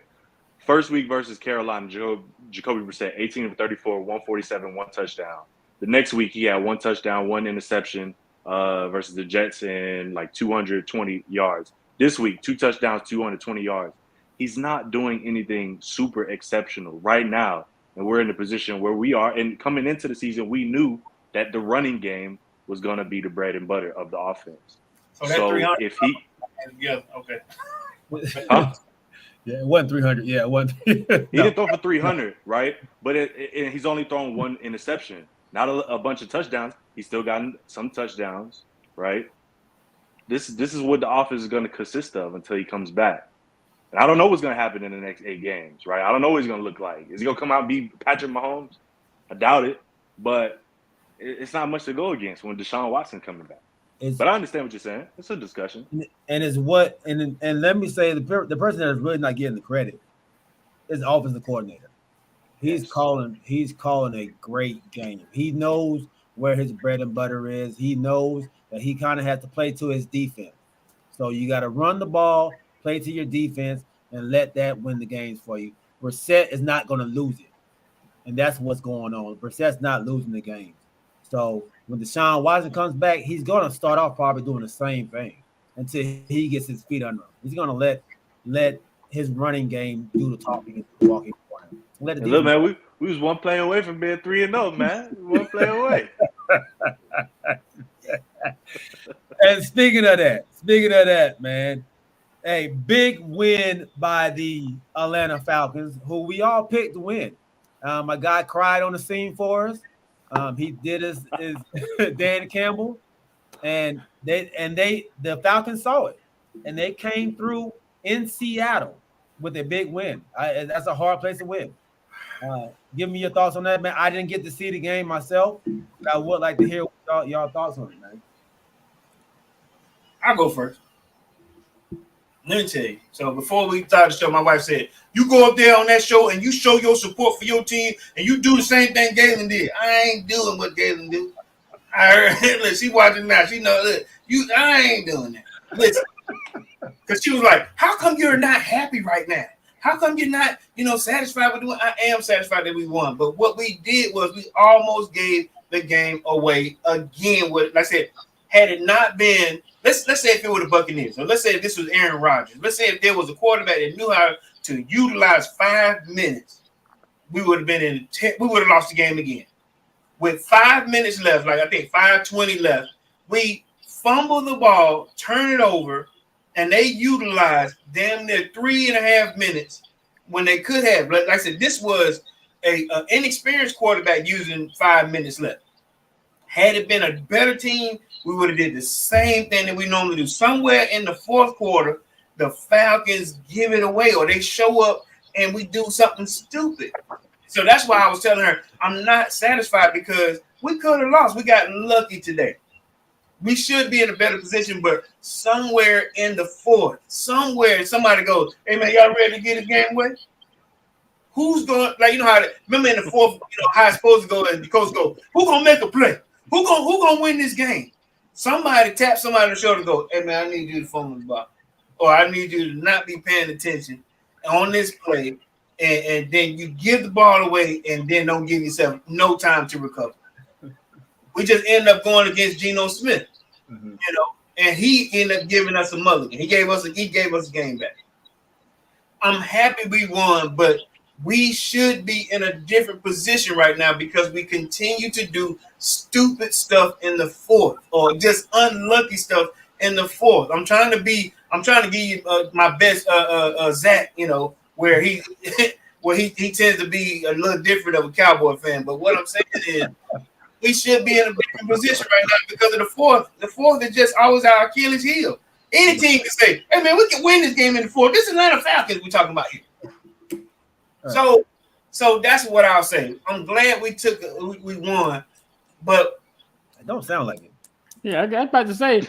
Speaker 7: First week versus Carolina, Jacoby Brissett, 18 of 34, 147, 1 touchdown. The next week, he had 1 touchdown, 1 interception versus the Jets and like 220 yards. This week, 2 touchdowns, 220 yards. He's not doing anything super exceptional right now. And we're in the position where we are. And coming into the season, we knew that the running game was going to be the bread and butter of the offense.
Speaker 6: So if he – yeah, okay.
Speaker 7: Huh?
Speaker 2: Yeah, it wasn't 300. Yeah, it wasn't.
Speaker 7: He didn't throw for 300, right? But he's only thrown 1 interception, not a bunch of touchdowns. He's still gotten some touchdowns, right? This is what the offense is going to consist of until he comes back. And I don't know what's going to happen in the next 8 games, right? I don't know what he's going to look like. Is he going to come out and be Patrick Mahomes? I doubt it. But it's not much to go against when Deshaun Watson coming back. But I understand what you're saying. It's a discussion.
Speaker 2: And let me say the person that is really not getting the credit is the offensive coordinator. He's calling a great game. He knows where his bread and butter is. He knows that he kind of has to play to his defense. So you got to run the ball, play to your defense, and let that win the games for you. Brissett is not going to lose it. And that's what's going on. Brissett's not losing the game. So when Deshaun Watson comes back, he's going to start off probably doing the same thing until he gets his feet under him. He's going to let his running game do the talking and walking for him.
Speaker 7: Look, man, we was 1 play away from being 3-0, man. 1 play away.
Speaker 2: And speaking of that, man, a big win by the Atlanta Falcons, who we all picked to win. My guy cried on the scene for us. He did his Dan Campbell, and the Falcons saw it, and they came through in Seattle with a big win. That's a hard place to win. Give me your thoughts on that, man. I didn't get to see the game myself, but I would like to hear y'all thoughts on it, man.
Speaker 6: I'll go first. Let me tell you. So before we started the show, my wife said, you go up there on that show and you show your support for your team and you do the same thing Galen did. I ain't doing what Galen did. I heard, look, she watching now. She know, look, I ain't doing that. Listen, because she was like, how come you're not happy right now? How come you're not, satisfied with what I am satisfied that we won? But what we did was we almost gave the game away again. Like I said, had it not been, let's say if it were the Buccaneers, or let's say if this was Aaron Rodgers, let's say if there was a quarterback that knew how to utilize 5 minutes, we would have lost the game again. With 5 minutes left, like I think 5:20 left, we fumble the ball, turn it over, and they utilized damn near 3.5 minutes when they could have. Like I said, this was an inexperienced quarterback using 5 minutes left. Had it been a better team, we would have did the same thing that we normally do. Somewhere in the fourth quarter, the Falcons give it away, or they show up and we do something stupid. So that's why I was telling her I'm not satisfied because we could have lost. We got lucky today. We should be in a better position, but somewhere in the fourth, somebody goes, hey, man, y'all ready to get the game away? who's going like remember in the fourth, how it's supposed to go and the coach go, who gonna make a play? Who gonna win this game? Somebody tap somebody on the shoulder and go, hey man, I need you to fumble the ball. Or I need you to not be paying attention on this play, and then you give the ball away and then don't give yourself no time to recover. We just end up going against Geno Smith, and he ended up giving us a mulligan. He gave us a game back. I'm happy we won, but we should be in a different position right now because we continue to do stupid stuff in the fourth or just unlucky stuff in the fourth. I'm trying to give you my best Zach, where he tends to be a little different of a Cowboy fan. But what I'm saying is we should be in a different position right now because of the fourth. The fourth is just always our Achilles heel. Any team can say, hey man, we can win this game in the fourth. This is Atlanta Falcons we're talking about here. Right. So that's what I'll say. I'm glad we won, but
Speaker 2: it don't sound like it.
Speaker 3: Yeah, I was about to say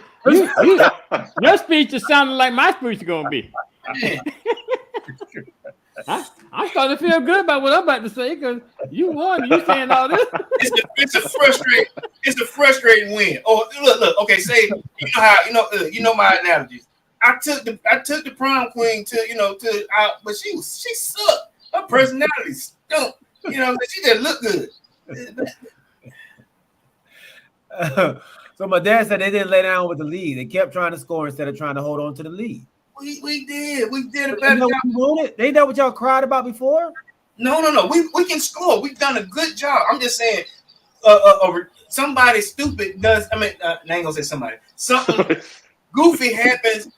Speaker 3: your speech is sounding like my speech is gonna be. I'm starting to feel good about what I'm about to say because you won. You saying all this?
Speaker 6: It's a frustrating win. Oh, look. Okay, say you know my analogies. I took the prom queen but she sucked. Her personality stunk. She just looked good.
Speaker 2: So my dad said they didn't lay down with the lead. They kept trying to score instead of trying to hold on to the lead.
Speaker 6: We did a better job.
Speaker 2: They know what y'all cried about before?
Speaker 6: No. We can score. We've done a good job. I'm just saying somebody stupid does. I ain't gonna say somebody. Something goofy happens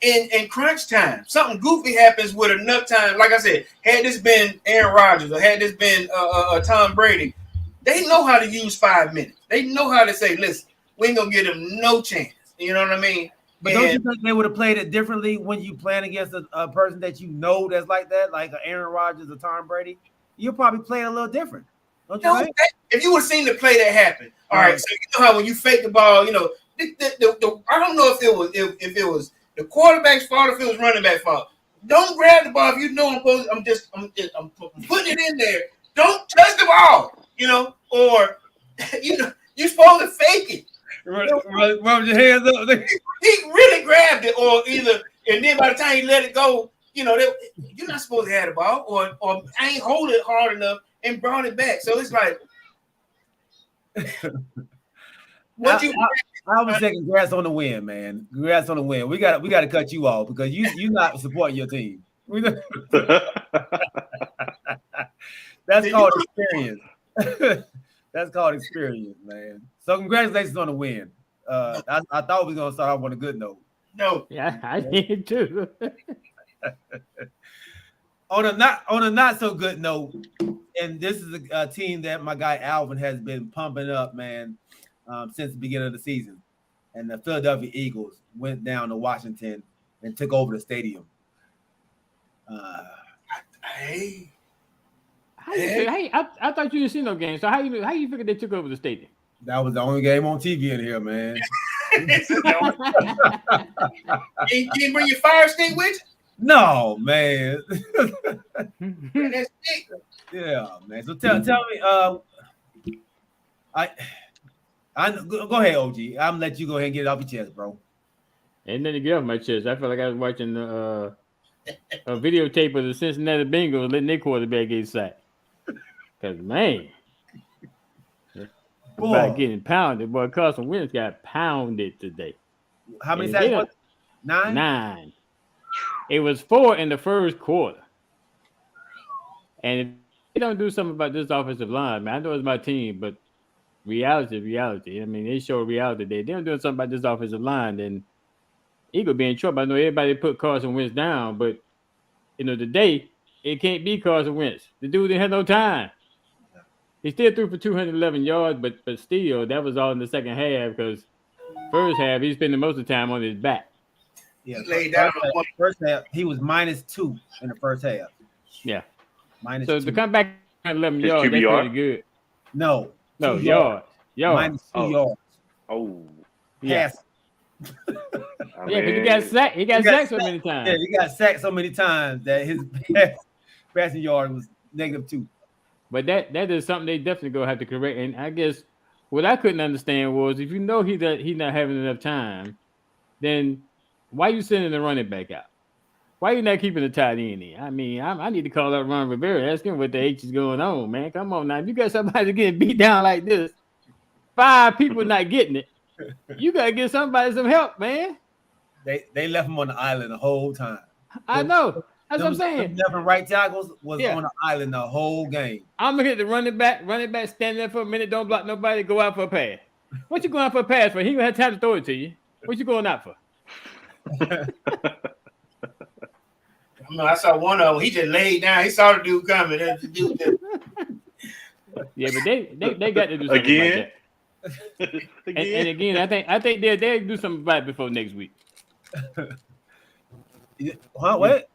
Speaker 6: in crunch time. Something goofy happens with enough time. Like I said, had this been Aaron Rodgers or had this been Tom Brady, they know how to use 5 minutes. They know how to say, listen, we ain't gonna give them no chance. You know what I mean?
Speaker 2: But don't you think they would have played it differently when you playing against a person that that's like that, like Aaron Rodgers or Tom Brady? You'll probably play it a little different. Don't you think?
Speaker 6: If you would have seen the play that happened, all right. So you know how when you fake the ball, I don't know if it was the quarterback's fault or if it was running back fault. Don't grab the ball if you know I'm putting it in there. Don't touch the ball, or you're supposed to fake it.
Speaker 2: Rub your hands up.
Speaker 6: He really grabbed it, and then by the time he let it go, you're not supposed to have the ball, or I ain't hold it hard enough and brought it back. So it's like,
Speaker 2: I would say congrats on the win, man. Congrats on the win. We got to cut you off because you not supporting your team. That's called experience. That's called experience, man. So congratulations on the win. I thought we were gonna start off on a good note.
Speaker 6: No,
Speaker 3: yeah, I did too.
Speaker 2: on a not so good note, and this is a team that my guy Alvin has been pumping up, man, since the beginning of the season. And the Philadelphia Eagles went down to Washington and took over the stadium.
Speaker 3: Hey, I thought you didn't see no game. So how you figure they took over the stadium?
Speaker 2: That was the only game on TV in here, man.
Speaker 6: You didn't bring your fire stick with you?
Speaker 2: No, man.
Speaker 6: That's it.
Speaker 2: Yeah, man. So tell me, I go ahead, OG. I'm gonna let you go ahead and get it off your chest, bro.
Speaker 3: Ain't nothing to get off my chest. I felt like I was watching a videotape of the Cincinnati Bengals letting their quarterback get sacked. Cause man, about getting pounded. Boy, Carson Wentz got pounded today.
Speaker 2: How many sacks was it? 9?
Speaker 3: 9. It was 4 in the first quarter. And if they don't do something about this offensive line, man, I know it's my team, but reality. I mean, they show reality today. They don't do something about this offensive line, then Eagle be in trouble. I know everybody put Carson Wentz down, but today it can't be Carson Wentz. The dude didn't have no time. He still threw for 211 yards, but still, that was all in the second half because first half he spent the most of the time on his back.
Speaker 2: Yeah, first half he was -2 in the first half.
Speaker 3: Yeah,
Speaker 2: -2.
Speaker 3: So to come back 11 yards, that's pretty good.
Speaker 2: No,
Speaker 3: yards.
Speaker 2: -2 yards.
Speaker 7: Oh,
Speaker 3: yeah.
Speaker 2: Pass.
Speaker 3: Yeah, because he got sacked. He got sacked so many times.
Speaker 2: Yeah, he got sacked so many times that his passing yard was -2.
Speaker 3: But that is something they definitely gonna have to correct. And I guess what I couldn't understand was if you know he not having enough time, then why you sending the running back out? Why you not keeping the tight end in? I mean, I need to call up Ron Rivera, ask him what the H is going on, man. Come on now. If you got somebody getting beat down like this, 5 people not getting it, you gotta give somebody some help, man.
Speaker 2: They left him on the island the whole time.
Speaker 3: I know. That's what I'm saying.
Speaker 2: Never right tackles was on the island the whole game.
Speaker 3: I'm gonna hit the running back standing there for a minute, don't block nobody, go out for a pass. What you going out for a pass for? He gonna have time to throw it to you. What you going out for?
Speaker 6: I saw one of them. He just laid down. He saw the dude coming.
Speaker 3: Yeah, but they got to do something
Speaker 7: again.
Speaker 3: Like that. And again, I think they'll do something about it before next week.
Speaker 2: Huh? What?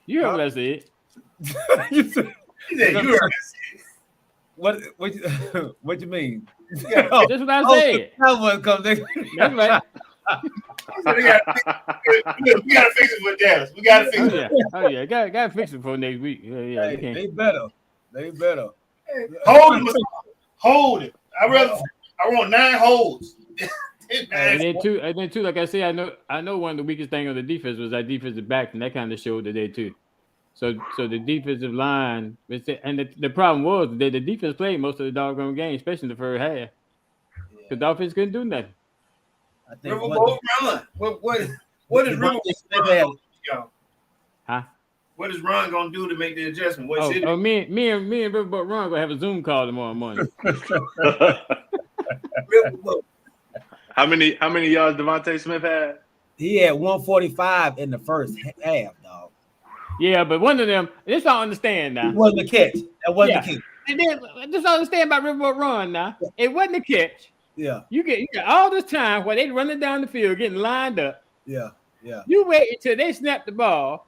Speaker 3: You heard what I said.
Speaker 2: You said
Speaker 6: He said, you heard
Speaker 2: what you mean?
Speaker 3: That's what I said.
Speaker 2: That comes next.
Speaker 3: That's right.
Speaker 6: we gotta fix it for Dallas. We gotta fix it.
Speaker 3: Oh yeah, gotta fix it for next week. Yeah,
Speaker 2: Hey, they better.
Speaker 6: Hold it. I want 9 holds.
Speaker 3: And then too, like I said, I know one of the weakest thing on the defense was our defensive back, and that kind of showed today too. So the defensive line, and the problem was that the defense played most of the doggone game, especially in the first half. Because the offense couldn't do nothing.
Speaker 6: I think Riverboat run. What is Riverboat y'all?
Speaker 3: Huh?
Speaker 6: What is Ron gonna do to make the adjustment?
Speaker 3: Me and Riverboat Ron gonna have a Zoom call tomorrow morning.
Speaker 7: How many yards Devontae Smith had?
Speaker 2: He had 145 in the first half, dog.
Speaker 3: Yeah, but one of them, this I understand now.
Speaker 2: It wasn't a catch. That wasn't a catch.
Speaker 3: And then just understand about Riverboat Ron now. It wasn't a catch.
Speaker 2: Yeah.
Speaker 3: You get all this time while they running down the field, getting lined up.
Speaker 2: Yeah.
Speaker 3: You wait until they snap the ball.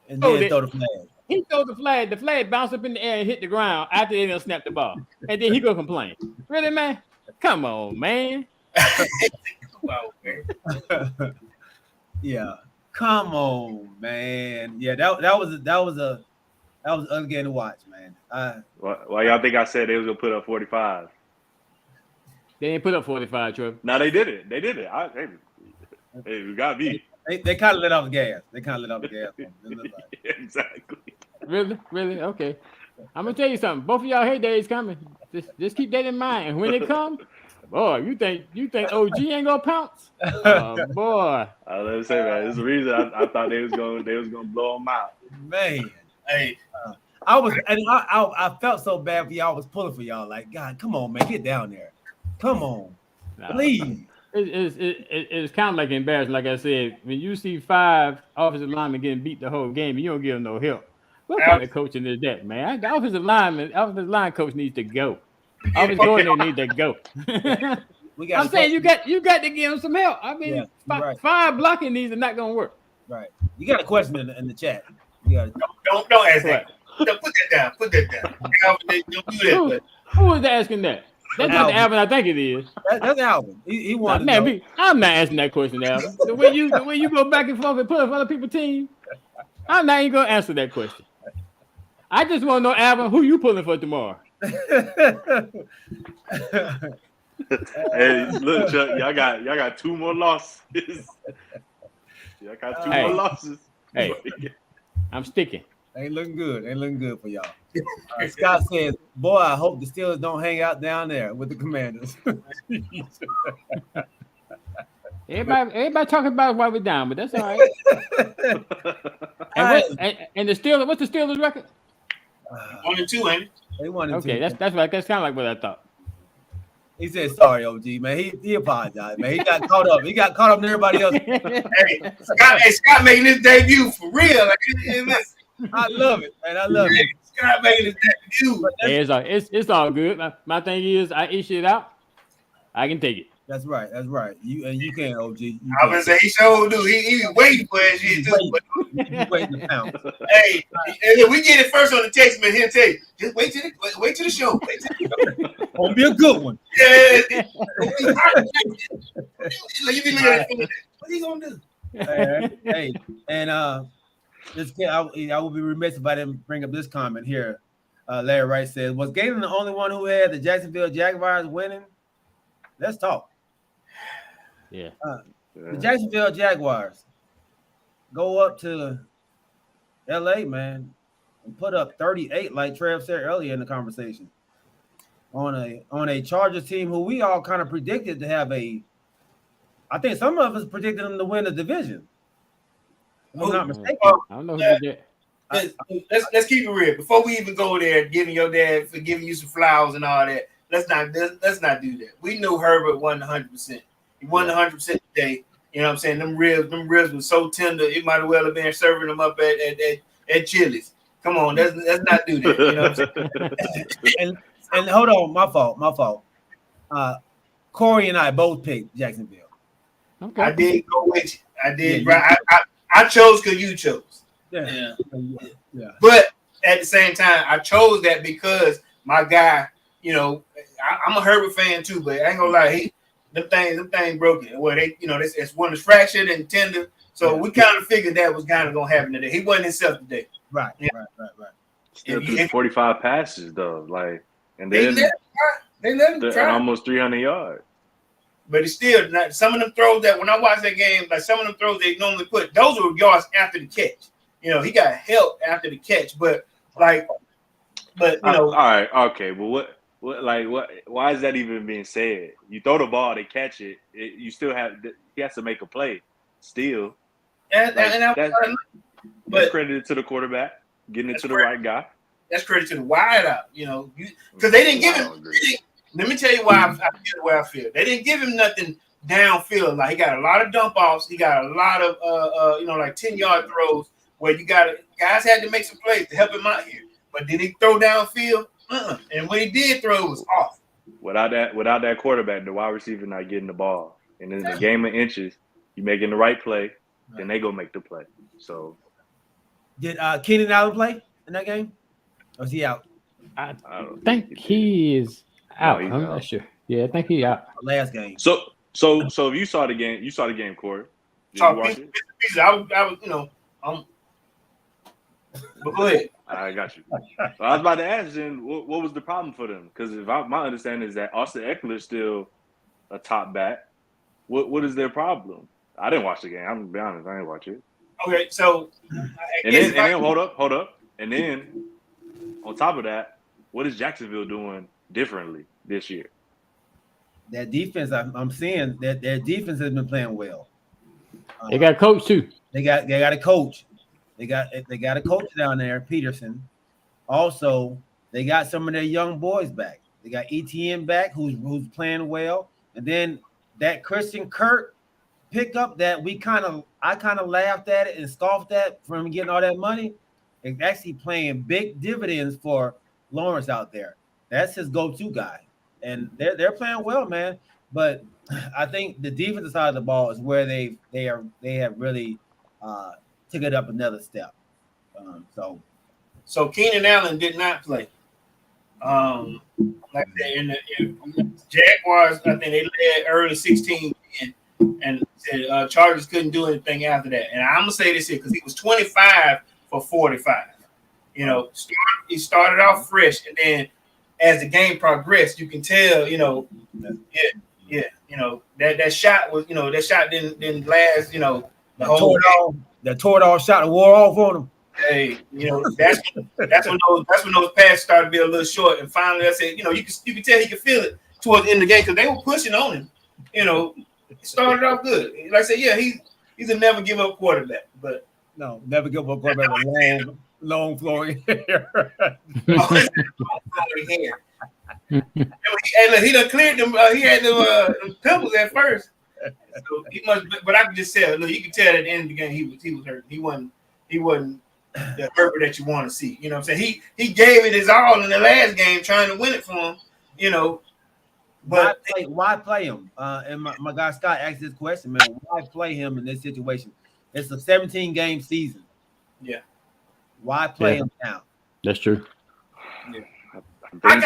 Speaker 2: And then throw the flag.
Speaker 3: He throw the flag. The flag bounced up in the air and hit the ground after they done snapped the ball. And then he go complain. Really, man? Come on, man.
Speaker 2: Yeah. Come on, man. Yeah, that was an ugly game to watch, man.
Speaker 7: Why y'all think I said they was gonna put up 45?
Speaker 3: They didn't put up 45, Trevor.
Speaker 7: No, they did it. Hey, we got beat.
Speaker 2: They kind of let off the gas.
Speaker 7: Exactly.
Speaker 3: Really? Okay. I'm gonna tell you something. Both of y'all hate days coming. Just keep that in mind. And when they come, boy, you think OG ain't gonna pounce? Boy.
Speaker 7: I was say, man, there's a reason I thought they was gonna blow them out.
Speaker 2: Man,
Speaker 6: hey,
Speaker 2: I felt so bad for y'all. I was pulling for y'all. Like, God, come on, man, get down there. Come on, please.
Speaker 3: It's kind of like embarrassing. Like I said, when you see 5 offensive linemen getting beat the whole game, you don't give them no help. What kind of coaching is that, man? The offensive line coach needs to go. Offensive coordinator needs to go. I'm saying you got to give them some help. I mean, 5 blocking these are not going to work.
Speaker 2: Right. You got a question in the chat.
Speaker 6: Don't ask that. Put that down. Don't do that.
Speaker 3: Who was asking that? That's not Alvin. I think it is.
Speaker 2: That's Alvin. He wanted.
Speaker 3: Man, I'm not asking that question, Alvin. The way you go back and forth and put up other people's team, I'm not even gonna answer that question. I just want to know, Alvin, who you pulling for tomorrow?
Speaker 7: Hey, look, Chuck, y'all got 2 more losses. Y'all got 2 more losses.
Speaker 3: Hey, I'm sticking.
Speaker 2: Ain't looking good for y'all. Scott says, boy, I hope the Steelers don't hang out down there with the Commanders.
Speaker 3: Everybody talking about why we're down, but that's all right. And the Steelers, what's the Steelers record?
Speaker 6: 1-2, ain't it?
Speaker 2: They 1-2.
Speaker 3: Okay, that's kind of like what I thought.
Speaker 2: He said, sorry, OG, man. He apologized, man. He got caught up. He got caught up in everybody else.
Speaker 6: Hey, Scott making his debut for real. Like,
Speaker 2: I love it, man. I love it.
Speaker 6: Scott making his debut.
Speaker 3: It's all good. My thing is, I issue it out. I can take it.
Speaker 2: That's right. You can, OG.
Speaker 6: I was gonna say he sure do. He waiting for that shit too.
Speaker 2: He waiting to pounce.
Speaker 6: Hey, we get it first on the text, man. He'll tell you. Just wait till the show.
Speaker 2: Gonna be a good one.
Speaker 6: Yeah. You be looking at it. What he gonna do?
Speaker 2: Hey, and I will be remiss if I didn't bring up this comment here. Larry Wright says, was Galen the only one who had the Jacksonville Jaguars winning? Let's talk.
Speaker 3: Yeah.
Speaker 2: The Jacksonville Jaguars go up to LA, man, and put up 38, like Trev said earlier in the conversation, on a Chargers team who we all kind of predicted to have I think some of us predicted them to win the division. If I'm not mistaken.
Speaker 3: I don't know who did that.
Speaker 6: Let's keep it real. Before we even go there, giving your dad for giving you some flowers and all that, let's not do that. We knew Herbert won 100%. He won 100% today. You know what I'm saying? Them ribs were so tender. It might have well have been serving them up at Chili's. Come on, let's not do that. You know what I'm saying?
Speaker 2: and hold on, my fault. Corey and I both picked Jacksonville.
Speaker 3: Okay.
Speaker 6: I did go with you. I did. Yeah, I chose because you chose.
Speaker 2: Yeah.
Speaker 6: But at the same time, I chose that because my guy, you know, I'm a Herbert fan too, but I ain't gonna lie, them things broken. Well, it's one is fractured and tender. So we kind of figured that was kind of gonna happen today. He wasn't himself today.
Speaker 2: Right.
Speaker 7: Still threw 45 passes though, like, and
Speaker 6: they let him try.
Speaker 7: Almost 300 yards.
Speaker 6: But it's still not. Some of them throws that when I watch that game, like some of them throws they normally put, those were yards after the catch. You know, he got help after the catch, but you know.
Speaker 7: All right, okay. Well, what? Why is that even being said? You throw the ball, they catch it. You still he has to make a play. Still, that's credited to the quarterback getting it to the right guy.
Speaker 6: That's credit to the wide out. You know, because they didn't give him. Let me tell you why I feel the way I feel. They didn't give him nothing downfield. Like he got a lot of dump offs. He got a lot of like 10-yard throws where guys had to make some plays to help him out here. But did he throw downfield? And when he did throw, it was off.
Speaker 7: Without that quarterback, the wide receiver not getting the ball, and in the game of inches, you making the right play, then they go make the play. So,
Speaker 2: did Keenan Allen play in that game? Or was he out?
Speaker 3: I think he is out. I'm not sure. Yeah, I think he's out.
Speaker 2: Last game.
Speaker 7: So if you saw the game, Corey. Did you watch it?
Speaker 6: I was, but go ahead.
Speaker 7: I got you. I was about to ask then, what was the problem for them? Because my understanding is that Austin Eckler is still a top back. What is their problem? I didn't watch the game. I'm gonna be honest, I didn't watch it.
Speaker 6: Okay, so
Speaker 7: and then hold up, and then on top of that, what is Jacksonville doing differently this year?
Speaker 2: That defense, I'm seeing that their defense has been playing well.
Speaker 3: They got a coach too.
Speaker 2: They got a coach. They got a coach down there, Peterson. Also, they got some of their young boys back. They got ETN back, who's playing well, and then that Christian Kirk pickup that I kind of laughed at it and scoffed at from getting all that money. It's actually playing big dividends for Lawrence out there. That's his go-to guy, and they're playing well, man. But I think the defensive side of the ball is where they have really took it up another step.
Speaker 6: So Keenan Allen did not play. Like in the Jaguars, I think they led early 16, and said Chargers couldn't do anything after that. And I'm gonna say this here because he was 25 for 45. You know, he started off fresh, and then as the game progressed, you can tell, that shot was, that shot didn't last, the whole game.
Speaker 2: That tore-it-all shot wore off on him.
Speaker 6: Hey, that's when those passes started to be a little short. And finally, I said, you can tell he could feel it towards the end of the game because they were pushing on him. It started off good. Like I said, yeah, he's a never give up quarterback. But
Speaker 2: no, never give up quarterback with long flowing hair.
Speaker 6: He done cleared them. He had them pimples at first. So he must, but I can just tell. Look, you can tell at the end of the game he was hurt. He wasn't the Herbert that you want to see. You know what I'm saying? He gave it his all in the last game, trying to win it for him. But
Speaker 2: why play him? And my guy Scott asked this question, man. Why play him in this situation? It's a 17-game season.
Speaker 6: Yeah.
Speaker 2: Why play him now?
Speaker 3: That's true.
Speaker 6: Yeah. I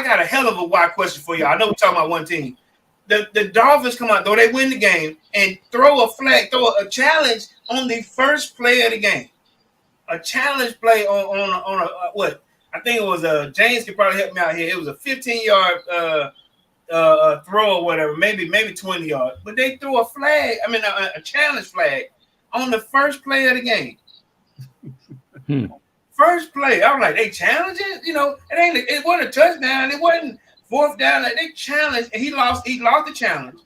Speaker 6: got a hell of a why question for you. I know we're talking about one team. The Dolphins come out, though they win the game, and throw a challenge on the first play of the game. A challenge play on what? I think it was James could probably help me out here. It was a 15-yard throw or whatever, maybe 20 yards. But they threw a challenge flag on the first play of the game. First play, I was like, they challenged it. It wasn't a touchdown. It wasn't fourth down. Like, they challenged, and he lost the challenge.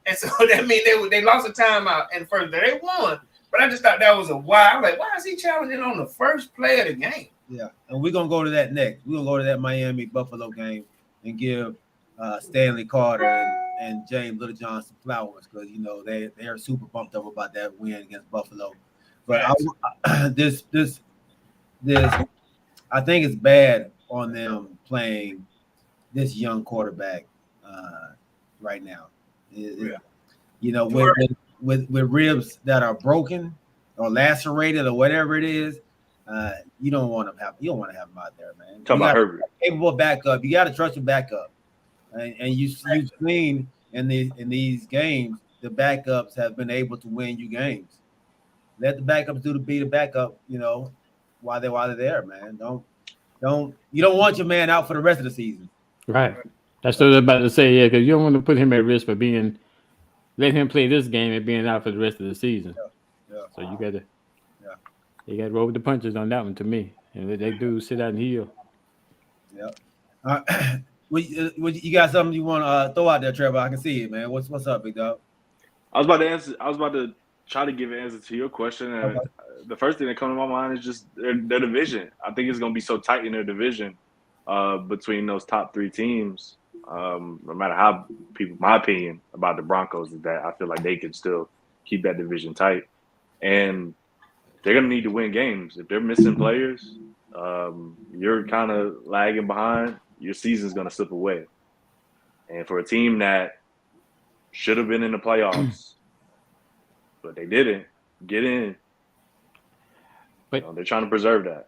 Speaker 6: And so that means they lost a timeout and first they won. But I just thought that was a why. I'm like, why is he challenging on the first play of the game?
Speaker 2: Yeah, and we're gonna go to that next. We're gonna go to that Miami Buffalo game and give Stanley Carter and James Littlejohn some flowers because they're super pumped up about that win against Buffalo. But this I think it's bad on them playing this young quarterback right now. With ribs that are broken or lacerated or whatever it is, you don't want to have him out there, man.
Speaker 7: Talking about Herbert,
Speaker 2: capable backup. You got to trust your backup, and you've seen in these games the backups have been able to win you games. Let the backups be the backup, while they're there, man. You don't want your man out for the rest of the season.
Speaker 3: Right. That's what I was about to say, because you don't want to put him at risk for let him play this game and being out for the rest of the season.
Speaker 2: Yeah. So
Speaker 3: you gotta roll with the punches on that one to me. And let that dude sit out and heal.
Speaker 2: Yeah. You got something you want to throw out there, Trevor? I can see it, man. What's up, big dog?
Speaker 7: I was about to try to give an answer to your question. And the first thing that comes to my mind is just their division. I think it's going to be so tight in their division between those top three teams. No matter how my opinion about the Broncos is that I feel like they can still keep that division tight. And they're going to need to win games. If they're missing players, you're kind of lagging behind, your season's going to slip away. And for a team that should have been in the playoffs, but they didn't get in, but they're trying to preserve that.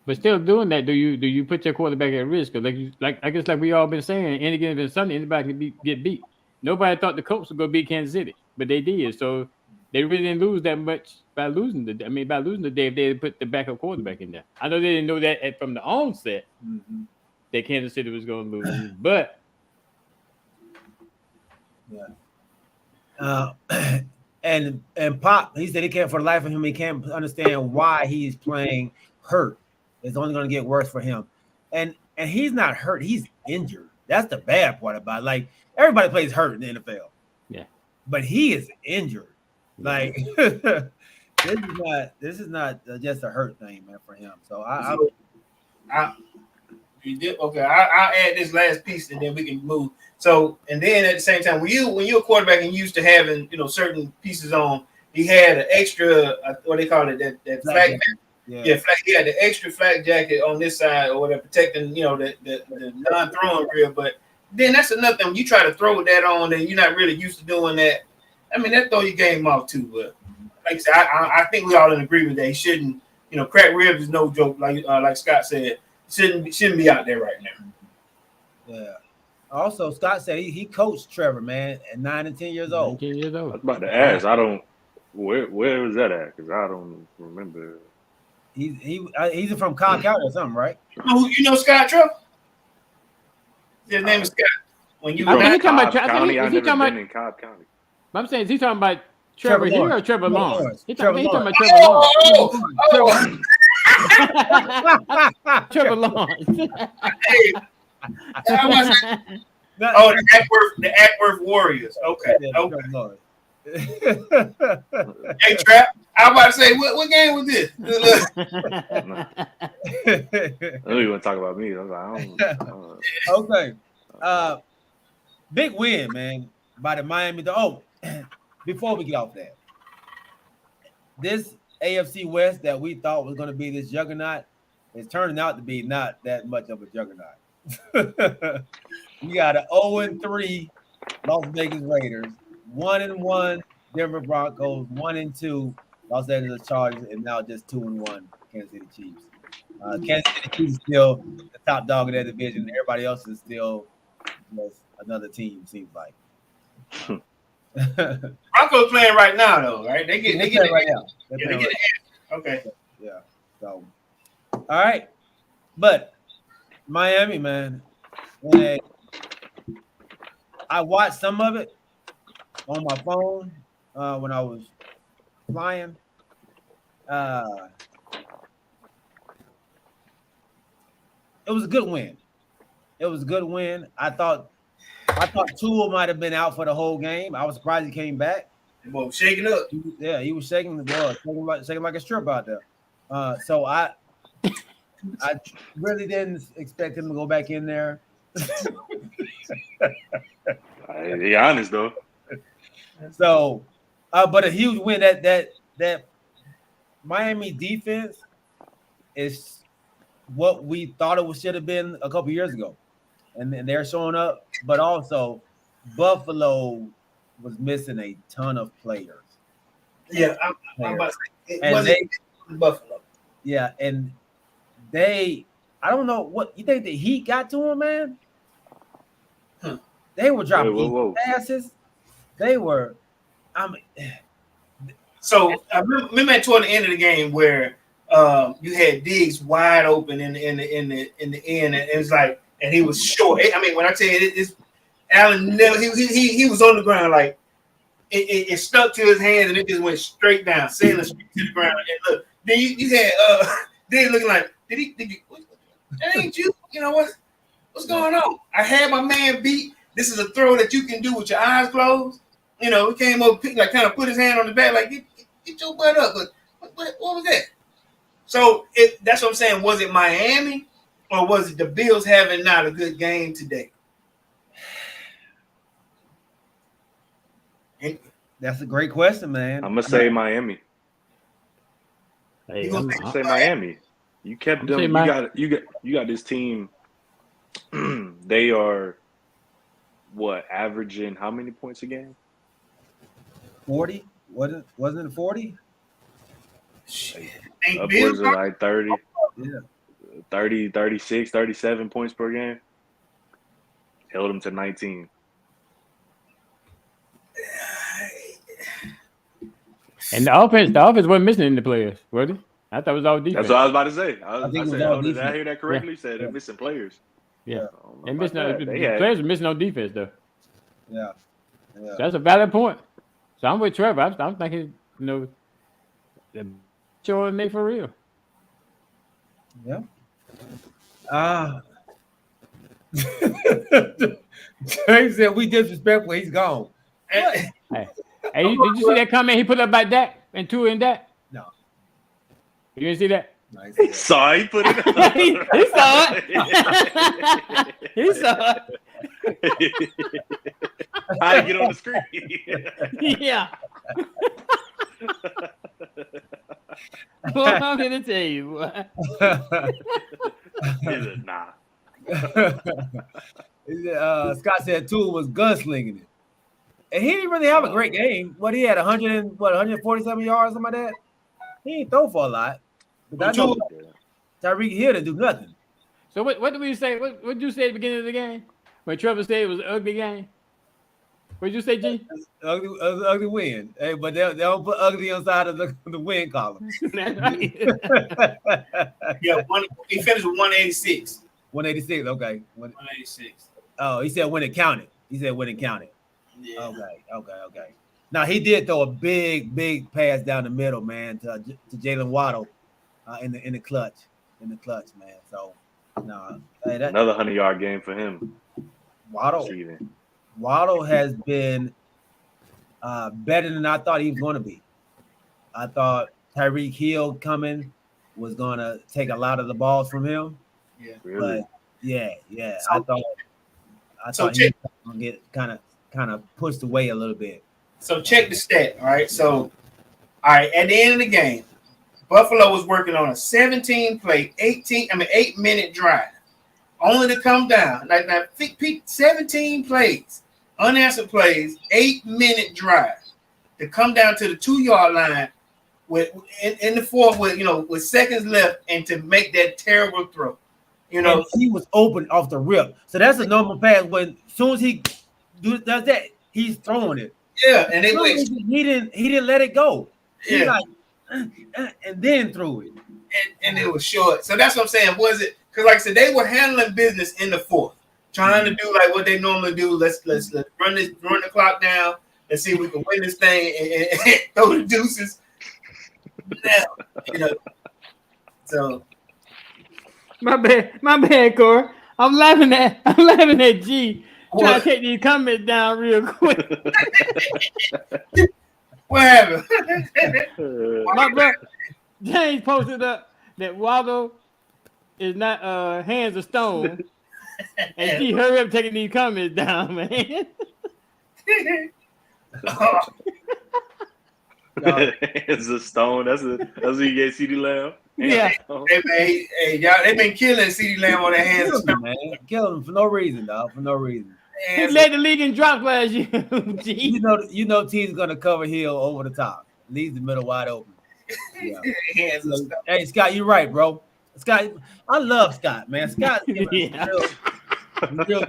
Speaker 3: But still doing that, do you put your quarterback at risk? Like I guess we all been saying, any given Sunday, anybody can get beat. Nobody thought the Colts would go beat Kansas City, but they did. So they really didn't lose that much by losing the day if they had put the backup quarterback in there. I know they didn't know that from the onset that Kansas City was going to lose, but
Speaker 2: and Pop, he said he can't, for the life of him, he can't understand why he's playing hurt. It's only going to get worse for him. And he's not hurt, he's injured. That's the bad part about it. Like, everybody plays hurt in the NFL. Yeah. But he is injured. Like, this is not just a hurt thing, man, for him. So I'll
Speaker 6: add this last piece and then we can move. So, and then at the same time, when you're a quarterback and used to having, certain pieces on, he had an extra, what they call it, that flag. He had the extra flak jacket on this side or whatever, protecting, the non-throwing rib. But then that's another thing. When you try to throw that on and you're not really used to doing that, I mean, that throw your game off too. But like I said, I think we all in agreement that he shouldn't, cracked ribs is no joke. Like Scott said, shouldn't be out there right now.
Speaker 2: Yeah. Also, Scott said he coached Trevor, man, at 9 and 10 years old.
Speaker 3: 10 years old.
Speaker 7: I was about to ask. Where was that at? Because I don't remember.
Speaker 2: He's from Cobb County or something, right?
Speaker 6: You know Scott Trevor? His name is Scott. When you
Speaker 3: talking about
Speaker 7: County, I've never been in Cobb County.
Speaker 3: I'm saying, is he talking about Trevor here or Trevor Lawrence? He's talking about Trevor Lawrence.
Speaker 6: Hey. The Ackworth Warriors. Okay. Hey, Trap. I was about to say, what game was this?
Speaker 7: I know you want to talk about me. I was like, I don't
Speaker 2: Okay. Big win, man, by the Miami. Before we get off that, this AFC West that we thought was going to be this juggernaut is turning out to be not that much of a juggernaut. We got an 0-3 Las Vegas Raiders, 1-1 Denver Broncos, 1-2 Los Angeles Chargers, and now just 2-1 Kansas City Chiefs. Kansas City Chiefs is still the top dog in that division. Everybody else is still another team, seems like.
Speaker 6: Broncos playing right now, though, right? They get it right now. Okay.
Speaker 2: Yeah. So, all right, but Miami, man. And I watched some of it on my phone when I was flying. It was a good win. It was a good win. I thought Tua might have been out for the whole game. I was surprised he came back.
Speaker 6: The boy was shaking up.
Speaker 2: He was shaking the ball, shaking like a strip out there. So I really didn't expect him to go back in there.
Speaker 7: Be honest though.
Speaker 2: So, but a huge win. That Miami defense is what we thought it should have been a couple years ago, and they're showing up. But also, Buffalo was missing a ton of players.
Speaker 6: Yeah, I'm about to say it
Speaker 2: and
Speaker 6: wasn't Buffalo.
Speaker 2: Yeah, and I don't know what you think the Heat got to him, man. They were dropping passes. They were.
Speaker 6: So I remember toward the end of the game where you had Diggs wide open in the end, and it was like, and he was short. I mean, when I tell you it's Allen, he was on the ground like it stuck to his hands and it just went straight down, sailing straight to the ground. And look, then you had Diggs looking like, did he? That ain't you. You know what's going on? I had my man beat. This is a throw that you can do with your eyes closed. You know, he came over, like kind of put his hand on the back, like get your butt up. But what was that? So that's what I'm saying. Was it Miami or was it the Bills having not a good game today?
Speaker 2: That's a great question, man.
Speaker 7: I'm gonna say Miami.
Speaker 3: Hey,
Speaker 7: I'm gonna say Miami. You kept them. You got this team. They are averaging how many points a game?
Speaker 2: 40? Wasn't it 40?
Speaker 7: Upwards of like 30.
Speaker 2: Yeah.
Speaker 7: 30, 36, 37 points per game. Held them to 19.
Speaker 3: And the offense wasn't missing any players, was it? I thought it was all defense.
Speaker 7: That's what I was about to say. Did I hear that correctly?
Speaker 3: Yeah.
Speaker 7: Said they're missing players.
Speaker 3: Yeah. And the players are missing on defense though.
Speaker 2: Yeah.
Speaker 3: So that's a valid point. So I'm with Trevor. I'm thinking, the showing me for real.
Speaker 2: Yeah. James said we disrespectful. He's gone.
Speaker 3: Hey, did you see that comment he put up about that and Tua and that?
Speaker 2: No.
Speaker 3: You didn't see that?
Speaker 2: No,
Speaker 7: He saw it. He put it up.
Speaker 3: he saw it. He saw it.
Speaker 7: How to get on the screen?
Speaker 3: Yeah. Boy, I'm gonna tell you, boy.
Speaker 7: Nah.
Speaker 2: Scott said Tua was gunslinging it, and he didn't really have a great game. What he had 147 yards, something like that. He didn't throw for a lot. But I know Tyreek Hill didn't do nothing.
Speaker 3: So what did we say? What did you say at the beginning of the game when Trevor said it was an ugly game? What did you say, G?
Speaker 2: Ugly win. Hey, but they don't put ugly on side of the win column.
Speaker 6: Yeah, he finished with 186.
Speaker 2: 186, okay.
Speaker 6: 186.
Speaker 2: Oh, he said when it counted. Yeah. Okay. Now he did throw a big pass down the middle, man, to Jalen Waddle in the clutch, man. So
Speaker 7: another 100-yard game for him.
Speaker 2: Waddle has been better than I thought he was going to be. I thought Tyreek Hill coming was going to take a lot of the balls from him.
Speaker 6: Yeah,
Speaker 2: really. But yeah. I thought he was going to get kind of pushed away a little bit.
Speaker 6: So check the stat. All right. So, at the end of the game, Buffalo was working on a 8-minute drive, only to come down. Like 17 plays, unanswered plays, 8-minute drive to come down to the 2-yard line in the fourth with seconds left and to make that terrible throw.
Speaker 2: And he was open off the rip. So that's a normal pass. When as soon as he does that, he's throwing it.
Speaker 6: Yeah, and he
Speaker 2: didn't let it go. He
Speaker 6: and
Speaker 2: then threw it.
Speaker 6: And it was short. So that's what I'm saying. Was it because like I said, they were handling business in the fourth, trying to do like what they normally do. Let's run the clock down. Let's see if we can win this thing and throw the deuces. Now, so
Speaker 3: my bad, Corey. I'm laughing at G trying to take these comments down real quick.
Speaker 6: What happened?
Speaker 3: My brother James posted up that Waldo is not hands of stone, and G hurry up taking these comments down, man.
Speaker 7: Hands of stone. That's what you get CD Lamb.
Speaker 3: Yeah.
Speaker 6: Hey, y'all, they been killing CD Lamb on their hands of stone.
Speaker 2: Man. Killing him for no reason, dog. For no reason.
Speaker 3: He led the league in drops last year. G.
Speaker 2: You know T's gonna cover Hill over the top. Leaves the middle wide open. Yeah. Hey, Scott, you're right, bro. Scott, I love Scott, man. Scott, real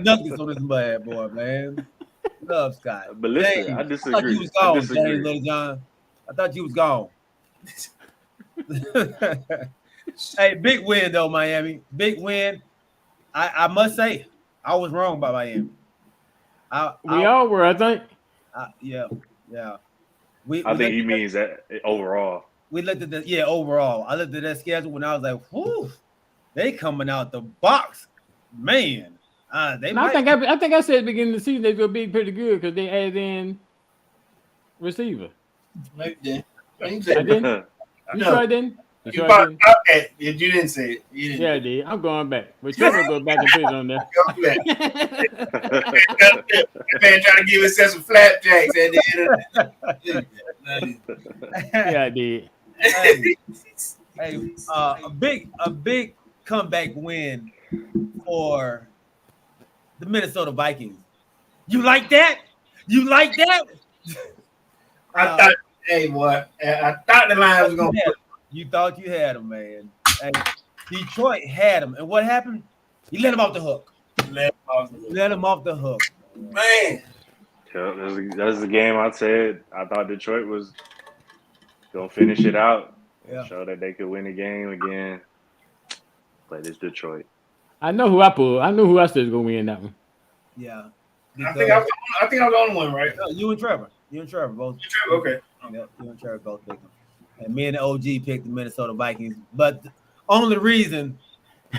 Speaker 2: nuggets on this bad boy, man. Love Scott.
Speaker 7: But listen,
Speaker 2: James,
Speaker 7: I disagree.
Speaker 2: I thought you was gone, James, Little John. I thought you was gone. Hey, big win though, Miami. Big win. I must say, I was wrong about Miami.
Speaker 3: We all were, I think.
Speaker 2: Yeah.
Speaker 7: I think he means that overall.
Speaker 2: We looked at overall. I looked at that schedule when I was like, whoo, they coming out the box, man. I think
Speaker 3: I said at the beginning of the season they're gonna be pretty good because they added in receiver.
Speaker 6: I didn't.
Speaker 3: You sure I didn't?
Speaker 6: You didn't say it. You didn't.
Speaker 3: Yeah, I did. I'm going back. But you're gonna go back and put it on there.
Speaker 6: Go back. Man trying to give himself some flapjacks at the end of
Speaker 3: Yeah, I did.
Speaker 2: Hey, a big comeback win for the Minnesota Vikings. You like that?
Speaker 6: I thought, hey, boy, I thought the Lions was gonna.
Speaker 2: You thought you had him, man. Hey, Detroit had him, and what happened? He let him off the hook. Let him off the hook.
Speaker 6: Man.
Speaker 7: Yeah, that's the game I said. I thought Detroit was gonna finish it out.
Speaker 2: Yeah.
Speaker 7: Show that they could win the game again. But it's Detroit.
Speaker 3: I know who I pulled. I knew who I said was gonna win that one.
Speaker 2: Yeah.
Speaker 6: I think I was the only one, right?
Speaker 2: No, you and Trevor both.
Speaker 6: Okay.
Speaker 2: Yeah, you and Trevor both picked them. And me and the OG picked the Minnesota Vikings. But the only reason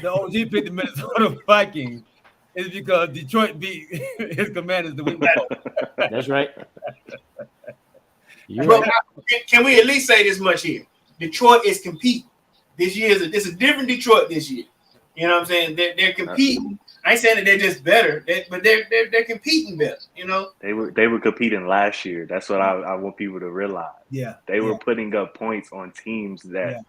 Speaker 2: the OG picked the Minnesota Vikings is because Detroit beat his Commanders the week before.
Speaker 3: That's right.
Speaker 6: But can we at least say this much here? Detroit is competing. This year it's a different Detroit this year. You know what I'm saying? They're competing. I ain't saying that they're just better, but they're competing better. You know,
Speaker 7: they were competing last year. That's what I want people to realize.
Speaker 2: Yeah,
Speaker 7: they were putting up points on teams that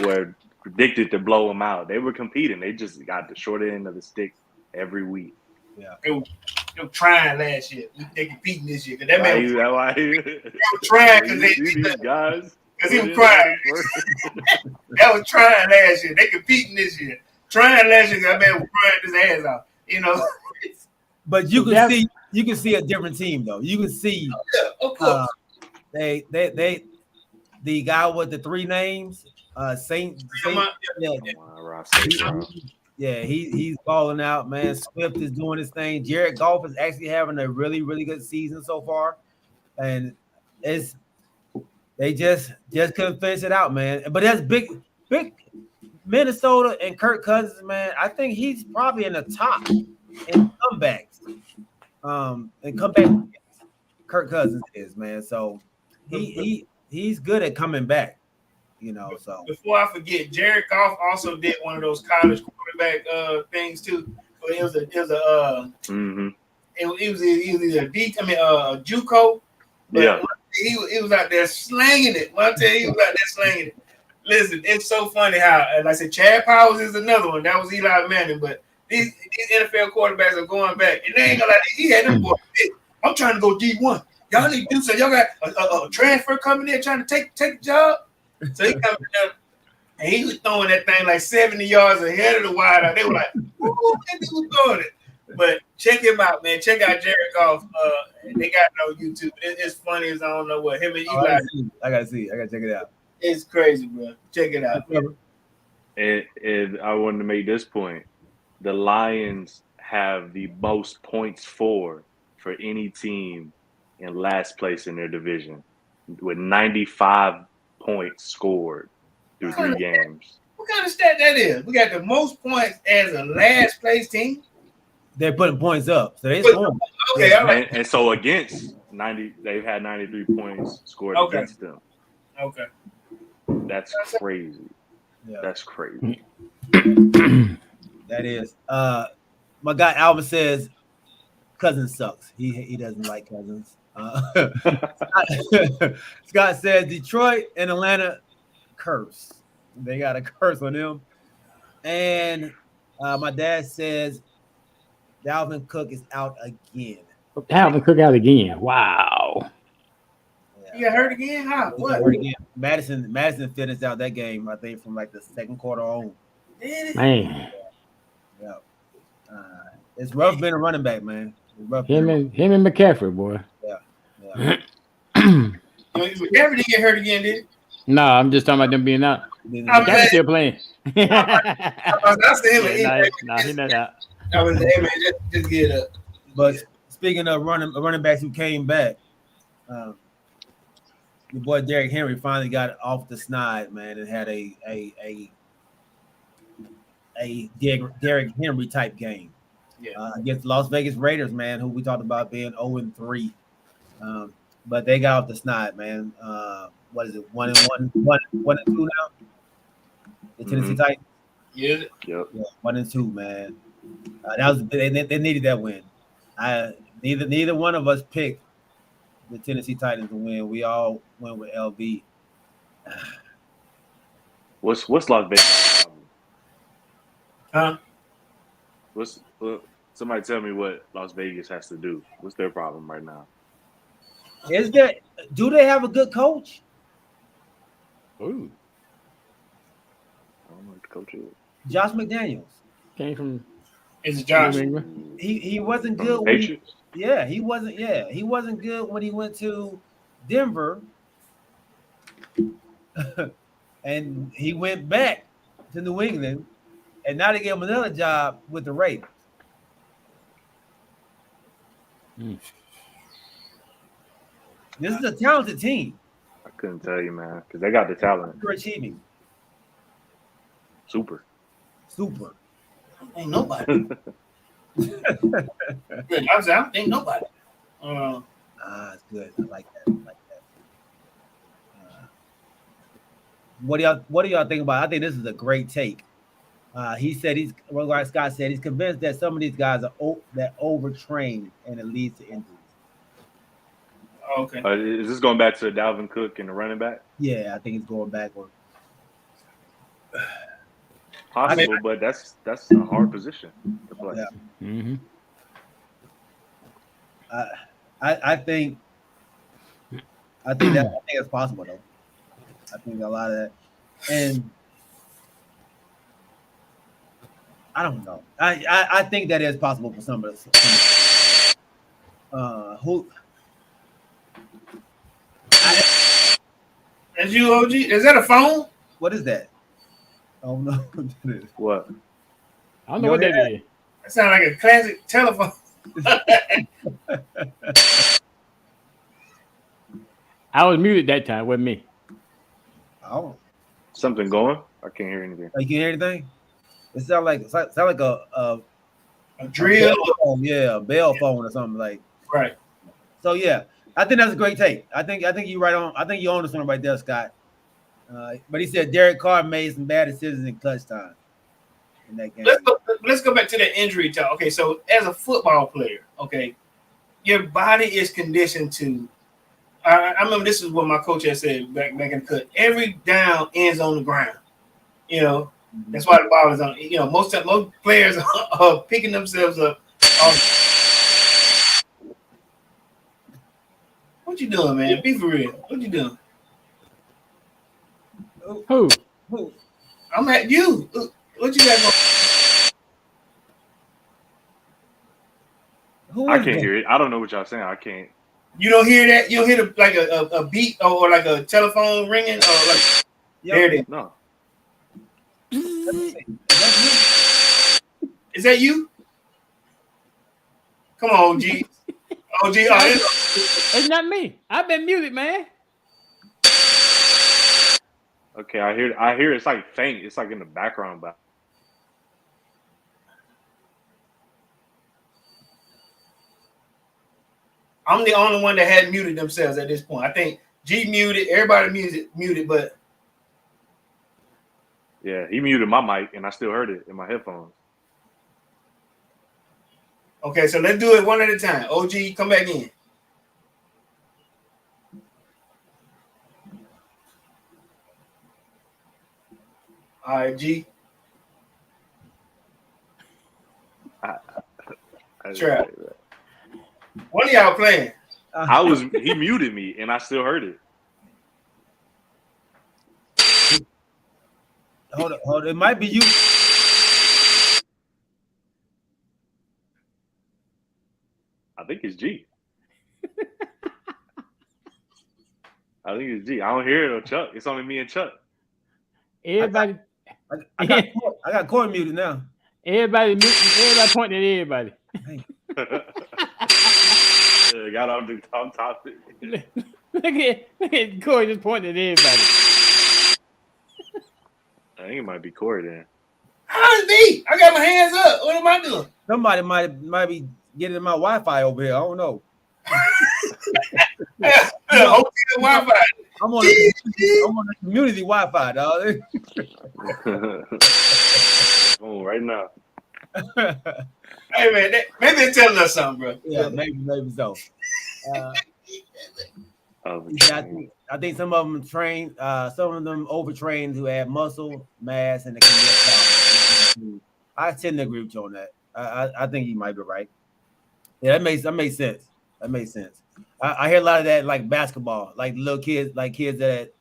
Speaker 2: were
Speaker 7: predicted to blow them out. They were competing. They just got the short end of the stick every week.
Speaker 2: Yeah,
Speaker 6: they were trying last year. They're competing this year. That
Speaker 7: why
Speaker 6: they were trying because
Speaker 7: these guys.
Speaker 6: Because he was crying. That was trying last year. They competing this year. Trying last year, that man was crying his ass off. You know.
Speaker 2: But you can see a different team though. You can see.
Speaker 6: Of course.
Speaker 2: The guy with the three names, Saint. He's balling out, man. Swift is doing his thing. Jared Goff is actually having a really, really good season so far, and they just couldn't finish it out, man. But that's big Minnesota and Kirk Cousins, man. I think he's probably in the top in comebacks. Kirk Cousins is, man. So he's good at coming back, you know. So
Speaker 6: before I forget, Jared Goff also did one of those college quarterback things too. So it was a JUCO.
Speaker 7: Yeah.
Speaker 6: He was out there slanging it. Well, I tell you, he was out there slanging it. Listen, it's so funny how, like I said, Chad Powers is another one. That was Eli Manning, but these NFL quarterbacks are going back, and they ain't gonna like he had them boys. I'm trying to go D1. Y'all need to do so. Y'all got a transfer coming in trying to take the job. So he coming down, and he was throwing that thing like 70 yards ahead of the wide out. They were like, "Who was throwing it?" But check him out, man. Check out Jared Goff. They got it on YouTube. It's funny as I don't know what him and Eli.
Speaker 2: I gotta see. I gotta check it out.
Speaker 6: It's crazy, bro. Check it out.
Speaker 7: And I wanted to make this point. The Lions have the most points for any team in last place in their division with 95 points scored through 3 games.
Speaker 6: What kind of stat that is? We got the most points as a last place team.
Speaker 2: They're putting points up, so they scoring.
Speaker 6: Okay, all right.
Speaker 7: And so against 90, they've had 93 points scored against them.
Speaker 6: Okay.
Speaker 7: That's crazy.
Speaker 2: Yeah.
Speaker 7: That's crazy.
Speaker 2: That is. My guy Alvin says Cousins sucks. He doesn't like Cousins. Scott says Detroit and Atlanta curse. They got a curse on them. And my dad says Dalvin Cook is out again.
Speaker 3: Dalvin Cook out again. Wow.
Speaker 6: You got hurt again? How? What?
Speaker 2: Hurt again. Madison finished out that game, I think, from like the second quarter on.
Speaker 3: Man.
Speaker 2: Yeah. It's rough being a running back, man.
Speaker 3: Him and McCaffrey, boy.
Speaker 2: Yeah.
Speaker 6: McCaffrey didn't get hurt again, did he?
Speaker 3: No, I'm just talking about them being out. McCaffrey's still playing.
Speaker 6: I said him.
Speaker 3: No, he's not out.
Speaker 6: I was there, man. Just get up.
Speaker 2: But speaking of running backs who came back, your boy Derrick Henry finally got off the snide, man, and had a Derrick Henry type game against the Las Vegas Raiders, man, who we talked about being 0-3. But they got off the snide, man. What is it? 1-1, 1-2 now? The Tennessee Titans?
Speaker 6: Yeah.
Speaker 2: Yeah, 1-2, man. That was they needed that win. Neither one of us picked the Tennessee Titans to win. We all went with LB.
Speaker 7: What's Las Vegas?
Speaker 6: Huh?
Speaker 7: Somebody tell me what Las Vegas has to do. What's their problem right now?
Speaker 2: Do they have a good coach?
Speaker 3: Ooh.
Speaker 7: I don't know what the coach is.
Speaker 2: Josh McDaniels.
Speaker 3: Came from
Speaker 6: It's Josh.
Speaker 2: He wasn't good.
Speaker 7: Patriots?
Speaker 2: He wasn't. Yeah, he wasn't good when he went to Denver, and he went back to New England, and now they gave him another job with the Raiders. This is a talented team.
Speaker 7: I couldn't tell you, man, because they got the talent.
Speaker 2: They're achieving.
Speaker 7: Super.
Speaker 6: Ain't nobody. I don't think nobody.
Speaker 2: It's good. I like that. What do y'all think about it? I think this is a great take. He said Scott said he's convinced that some of these guys are overtrained and it leads to injuries.
Speaker 6: Okay.
Speaker 7: Is this going back to Dalvin Cook and the running back?
Speaker 2: Yeah, I think he's going backward.
Speaker 7: Possible, but that's a hard position to play.
Speaker 2: Yeah.
Speaker 3: Mm-hmm.
Speaker 2: I think it's possible though. I think a lot of that, and I don't know. I think that is possible for some of us.
Speaker 6: That's you, OG? Is that a phone?
Speaker 2: What is that? Oh no!
Speaker 7: What?
Speaker 3: I don't know what that is.
Speaker 6: That sounds like a classic telephone.
Speaker 3: I was muted that time. Wasn't me.
Speaker 2: Oh,
Speaker 7: Something going? I can't hear anything.
Speaker 2: you can hear anything? It sounds like a
Speaker 6: drill.
Speaker 2: A bell phone or something like.
Speaker 6: Right.
Speaker 2: So yeah, I think that's a great take. I think you're right on. I think you own this one right there, Scott. But he said Derek Carr made some bad decisions in clutch time in that game.
Speaker 6: Let's go back to that injury talk. Okay, so as a football player, okay, your body is conditioned to. I remember this is what my coach had said back in the cut. Every down ends on the ground. You know, that's why the ball is on. You know, most players are picking themselves up. What you doing, man? Be for real. What you doing?
Speaker 3: Who?
Speaker 6: I'm at you. What you got going?
Speaker 7: I can't hear it. I don't know what y'all saying. I can't.
Speaker 6: You don't hear that? You don't hear like a beat or like a telephone ringing or like there it is.
Speaker 7: No.
Speaker 6: Is that you? Come on, OG. OG,
Speaker 3: it's not me. I've been muted, man.
Speaker 7: Okay, I hear it's like faint. It's like in the background, but
Speaker 6: I'm the only one that hadn't muted themselves at this point. I think G muted, everybody muted, but
Speaker 7: yeah, he muted my mic and I still heard it in my headphones.
Speaker 6: okay, so let's do it one at a time. OG, come back in. All right, G. Trap. One of y'all playing.
Speaker 7: He muted me and I still heard it.
Speaker 2: Hold on. It might be you.
Speaker 7: I think it's G. I think it's G. I don't hear it or Chuck. It's only me and Chuck.
Speaker 3: Everybody.
Speaker 2: I got Corey muted now.
Speaker 3: Everybody pointing at everybody.
Speaker 7: Yeah, got on the topic.
Speaker 3: Look at Corey just pointing at everybody.
Speaker 7: I think it might be Corey then.
Speaker 6: How is me? I got my hands up. What am I doing?
Speaker 2: Somebody might be getting my Wi-Fi over here. I don't know.
Speaker 6: Wi-Fi.
Speaker 2: I'm on the community Wi-Fi, dog.
Speaker 7: Oh, right now.
Speaker 6: Hey man, maybe it's telling us something, bro.
Speaker 2: Yeah, maybe so. I think some of them train, some of them overtrained who have muscle mass and they can get. I tend to agree with you on that. I think you might be right. Yeah, that makes sense. That makes sense. I hear a lot of that, like basketball, like little kids, like kids that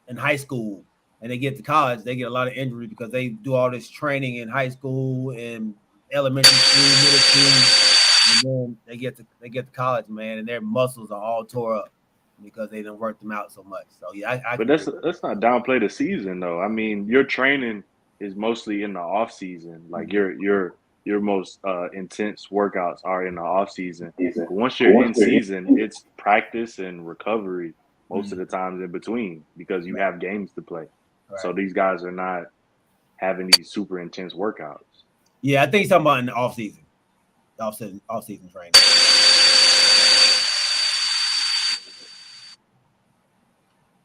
Speaker 2: in high school and they get to college, they get a lot of injuries because they do all this training in high school and elementary school, middle school, and then they get to college, man, and their muscles are all tore up because they didn't work them out so much. So yeah,
Speaker 7: but let's not downplay the season though. I mean, your training is mostly in the off season. Like your most intense workouts are in the off season. But once you're in season, it's practice and recovery most of the times in between because you have games to play. Right. So these guys are not having these super intense workouts.
Speaker 2: Yeah, I think he's talking about in the off season training.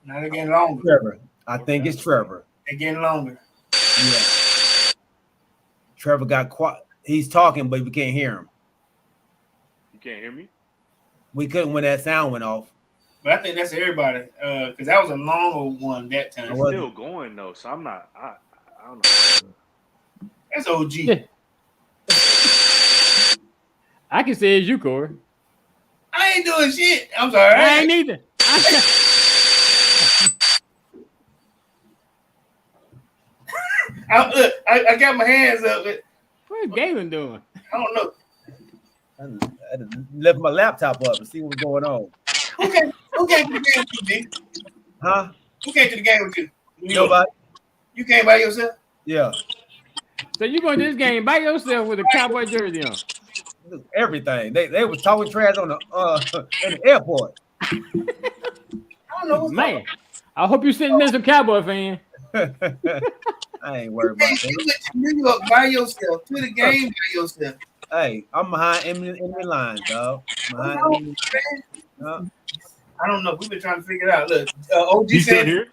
Speaker 6: Now they're getting longer.
Speaker 2: Trevor. I think it's Trevor.
Speaker 6: They're getting longer.
Speaker 2: Yeah. Trevor got quiet. He's talking, but we can't hear him.
Speaker 7: You can't hear me?
Speaker 2: We couldn't when that sound went off.
Speaker 6: But I think that's everybody, because that was a longer one that time.
Speaker 7: It's still going though, so I'm not. I don't know.
Speaker 6: That's OG.
Speaker 3: Yeah. I can say it's you, Corey.
Speaker 6: I ain't doing shit. I'm sorry.
Speaker 3: I ain't either.
Speaker 6: I got my hands up.
Speaker 3: What's Galen doing?
Speaker 6: I don't know.
Speaker 2: I left my laptop up and see what's going on.
Speaker 6: Who came to the game with you, D?
Speaker 2: Huh?
Speaker 6: Who came to the game with you?
Speaker 2: Nobody.
Speaker 6: You came by yourself?
Speaker 2: Yeah.
Speaker 3: So you going to this game by yourself with a Cowboy jersey on?
Speaker 2: Everything. They was talking trash on the in the airport.
Speaker 6: I don't know what's
Speaker 3: man. I hope you're sitting there some Cowboy fan.
Speaker 2: I ain't worried about that.
Speaker 6: You went to New York by yourself, to the game by yourself.
Speaker 2: Hey, I'm behind enemy lines, dog.
Speaker 6: I don't know. We've been trying to figure it out. Look, OG said
Speaker 7: here.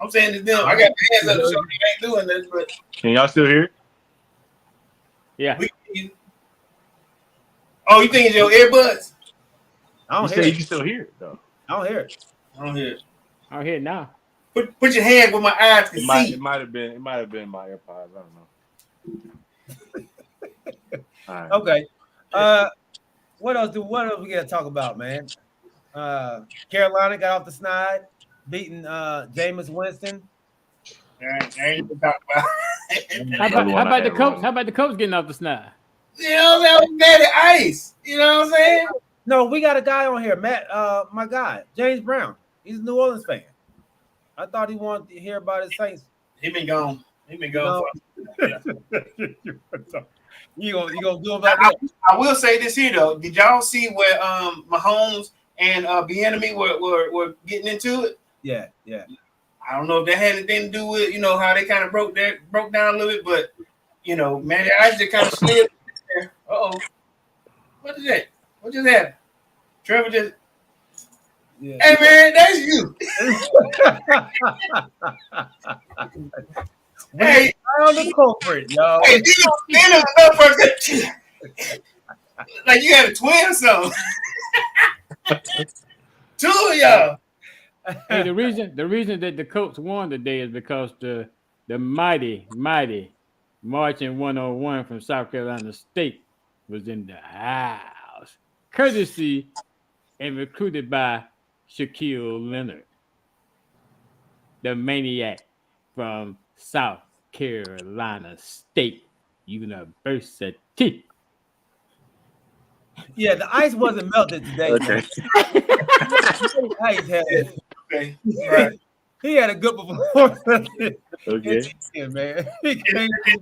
Speaker 6: I'm saying to them, I got my hands up so they ain't doing this, but
Speaker 7: can y'all still hear?
Speaker 3: Yeah.
Speaker 6: Oh, you think it's your earbuds?
Speaker 2: I don't hear it.
Speaker 7: You can still hear it though.
Speaker 2: I don't hear it.
Speaker 6: I don't hear it.
Speaker 3: I don't hear it now.
Speaker 6: Put your hand where my eyes can see.
Speaker 7: It might have been my AirPods. I don't know. All right.
Speaker 2: Okay. What else we gotta talk about, man? Carolina got off the snide, beating Jameis Winston.
Speaker 6: I ain't even talk about it.
Speaker 3: How about the coach? How about the coach getting off the snide?
Speaker 6: You know what I'm saying? Daddy Ice. You know what I'm saying?
Speaker 2: No, we got a guy on here, Matt. My guy, James Brown. He's a New Orleans fan. I thought he wanted to hear about his Saints.
Speaker 6: He been gone. He been gone.
Speaker 2: You gonna do about that?
Speaker 6: I will say this here though. Did y'all see where Mahomes and Bieniemy were getting into it?
Speaker 2: Yeah.
Speaker 6: I don't know if that had anything to do with how they kind of broke down a little bit, but man, I just kind of slid there. Uh-oh. What is that? What just happened? Trevor just. Yeah. Hey man, that's you.
Speaker 2: Hey, found the culprit, yo.
Speaker 6: Hey, like you had a twin or something. Two of y'all.
Speaker 3: Hey, the reason that the Colts won today is because the mighty marching 101 from South Carolina State was in the house, courtesy and recruited by Shaquille Leonard, the maniac from South Carolina State University.
Speaker 2: Yeah, the ice wasn't melted today.
Speaker 7: Okay.
Speaker 6: Okay. Right.
Speaker 2: He had a good performance.
Speaker 7: Okay.
Speaker 2: Yeah, man.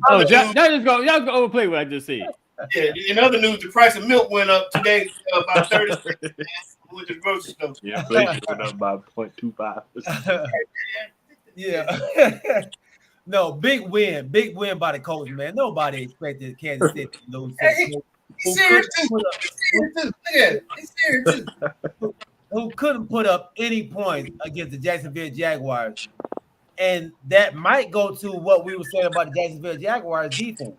Speaker 3: Oh, y'all go overplay what I just said.
Speaker 6: Yeah. In other news, the price of milk went up today by 30 cents. With the grocery store.
Speaker 7: Yeah, inflation went up by 0.25%.
Speaker 2: Yeah. No, big win by the Colts, man. Nobody expected Kansas City to lose.
Speaker 6: He's serious too. Look at it. He's serious too.
Speaker 2: Who couldn't put up any points against the Jacksonville Jaguars. And that might go to what we were saying about the Jacksonville Jaguars defense.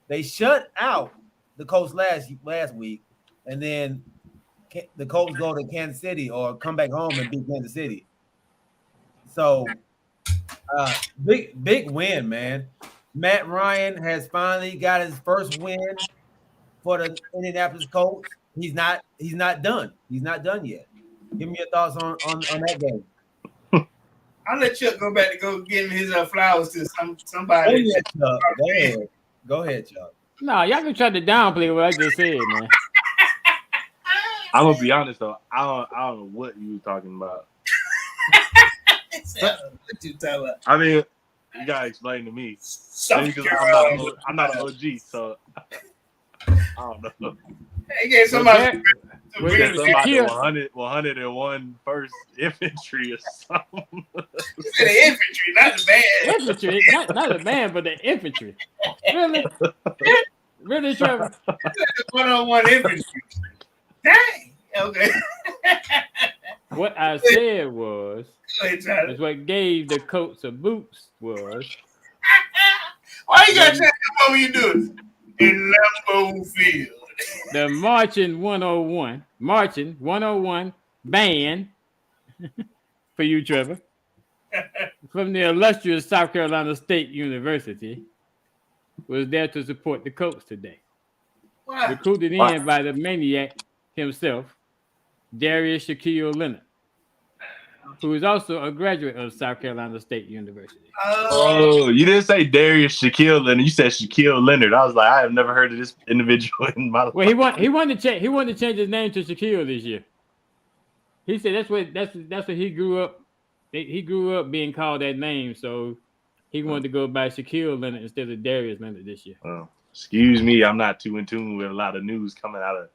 Speaker 2: They shut out the Colts last week, and then the Colts go to Kansas City or come back home and beat Kansas City. So, big win, man. Matt Ryan has finally got his first win for the Indianapolis Colts. He's not done. He's not done yet. Give me your thoughts on that game.
Speaker 6: I'll let Chuck go back to go give him his flowers to somebody.
Speaker 2: Go ahead, Chuck.
Speaker 3: No, y'all can try to downplay what I just said, man.
Speaker 7: I'm gonna be honest though. I don't know what you were talking about.
Speaker 6: What you talking about?
Speaker 7: I mean, you gotta explain to me. I'm not an OG, so I don't know.
Speaker 6: He gave somebody.
Speaker 7: Somebody 101 first infantry or something.
Speaker 6: You said the infantry, not the band.
Speaker 3: Infantry, not the band, but the infantry. Really? Really, Trevor?
Speaker 6: 101 infantry. Dang. Okay.
Speaker 3: What I said was what gave the Colts a boost was.
Speaker 6: Why you gotta tell me what you do in Lambeau Field?
Speaker 3: The marching 101 band for you, Trevor, from the illustrious South Carolina State University was there to support the Colts today. Wow. Recruited in by the maniac himself, Darius Shaquille Leonard, who is also a graduate of South Carolina State University.
Speaker 7: Oh, you didn't say Darius Shaquille Leonard. You said Shaquille Leonard. I was like, I have never heard of this individual in my life.
Speaker 3: Well, he wanted to change his name to Shaquille this year. He said that's what he grew up. He grew up being called that name, so he wanted to go by Shaquille Leonard instead of Darius Leonard this year.
Speaker 7: Oh, excuse me, I'm not too in tune with a lot of news coming out of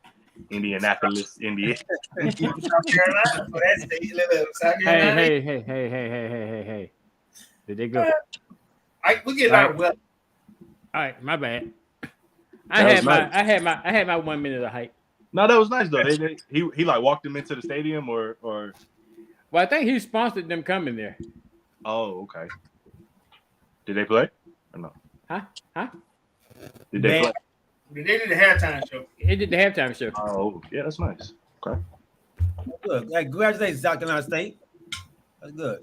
Speaker 7: Indianapolis, Indiana.
Speaker 6: South Carolina.
Speaker 3: Hey. Did they go?
Speaker 6: We get our well.
Speaker 3: All right, my bad. I had my 1 minute of hype.
Speaker 7: No, that was nice though. He like walked them into the stadium or.
Speaker 3: Well, I think he sponsored them coming there.
Speaker 7: Oh, okay. Did they play or no?
Speaker 3: Huh?
Speaker 7: Did they play?
Speaker 6: They did the halftime show.
Speaker 3: He did the halftime show.
Speaker 7: Oh, yeah, that's nice. Okay.
Speaker 2: Good. Hey, congratulations, South Carolina State. That's good.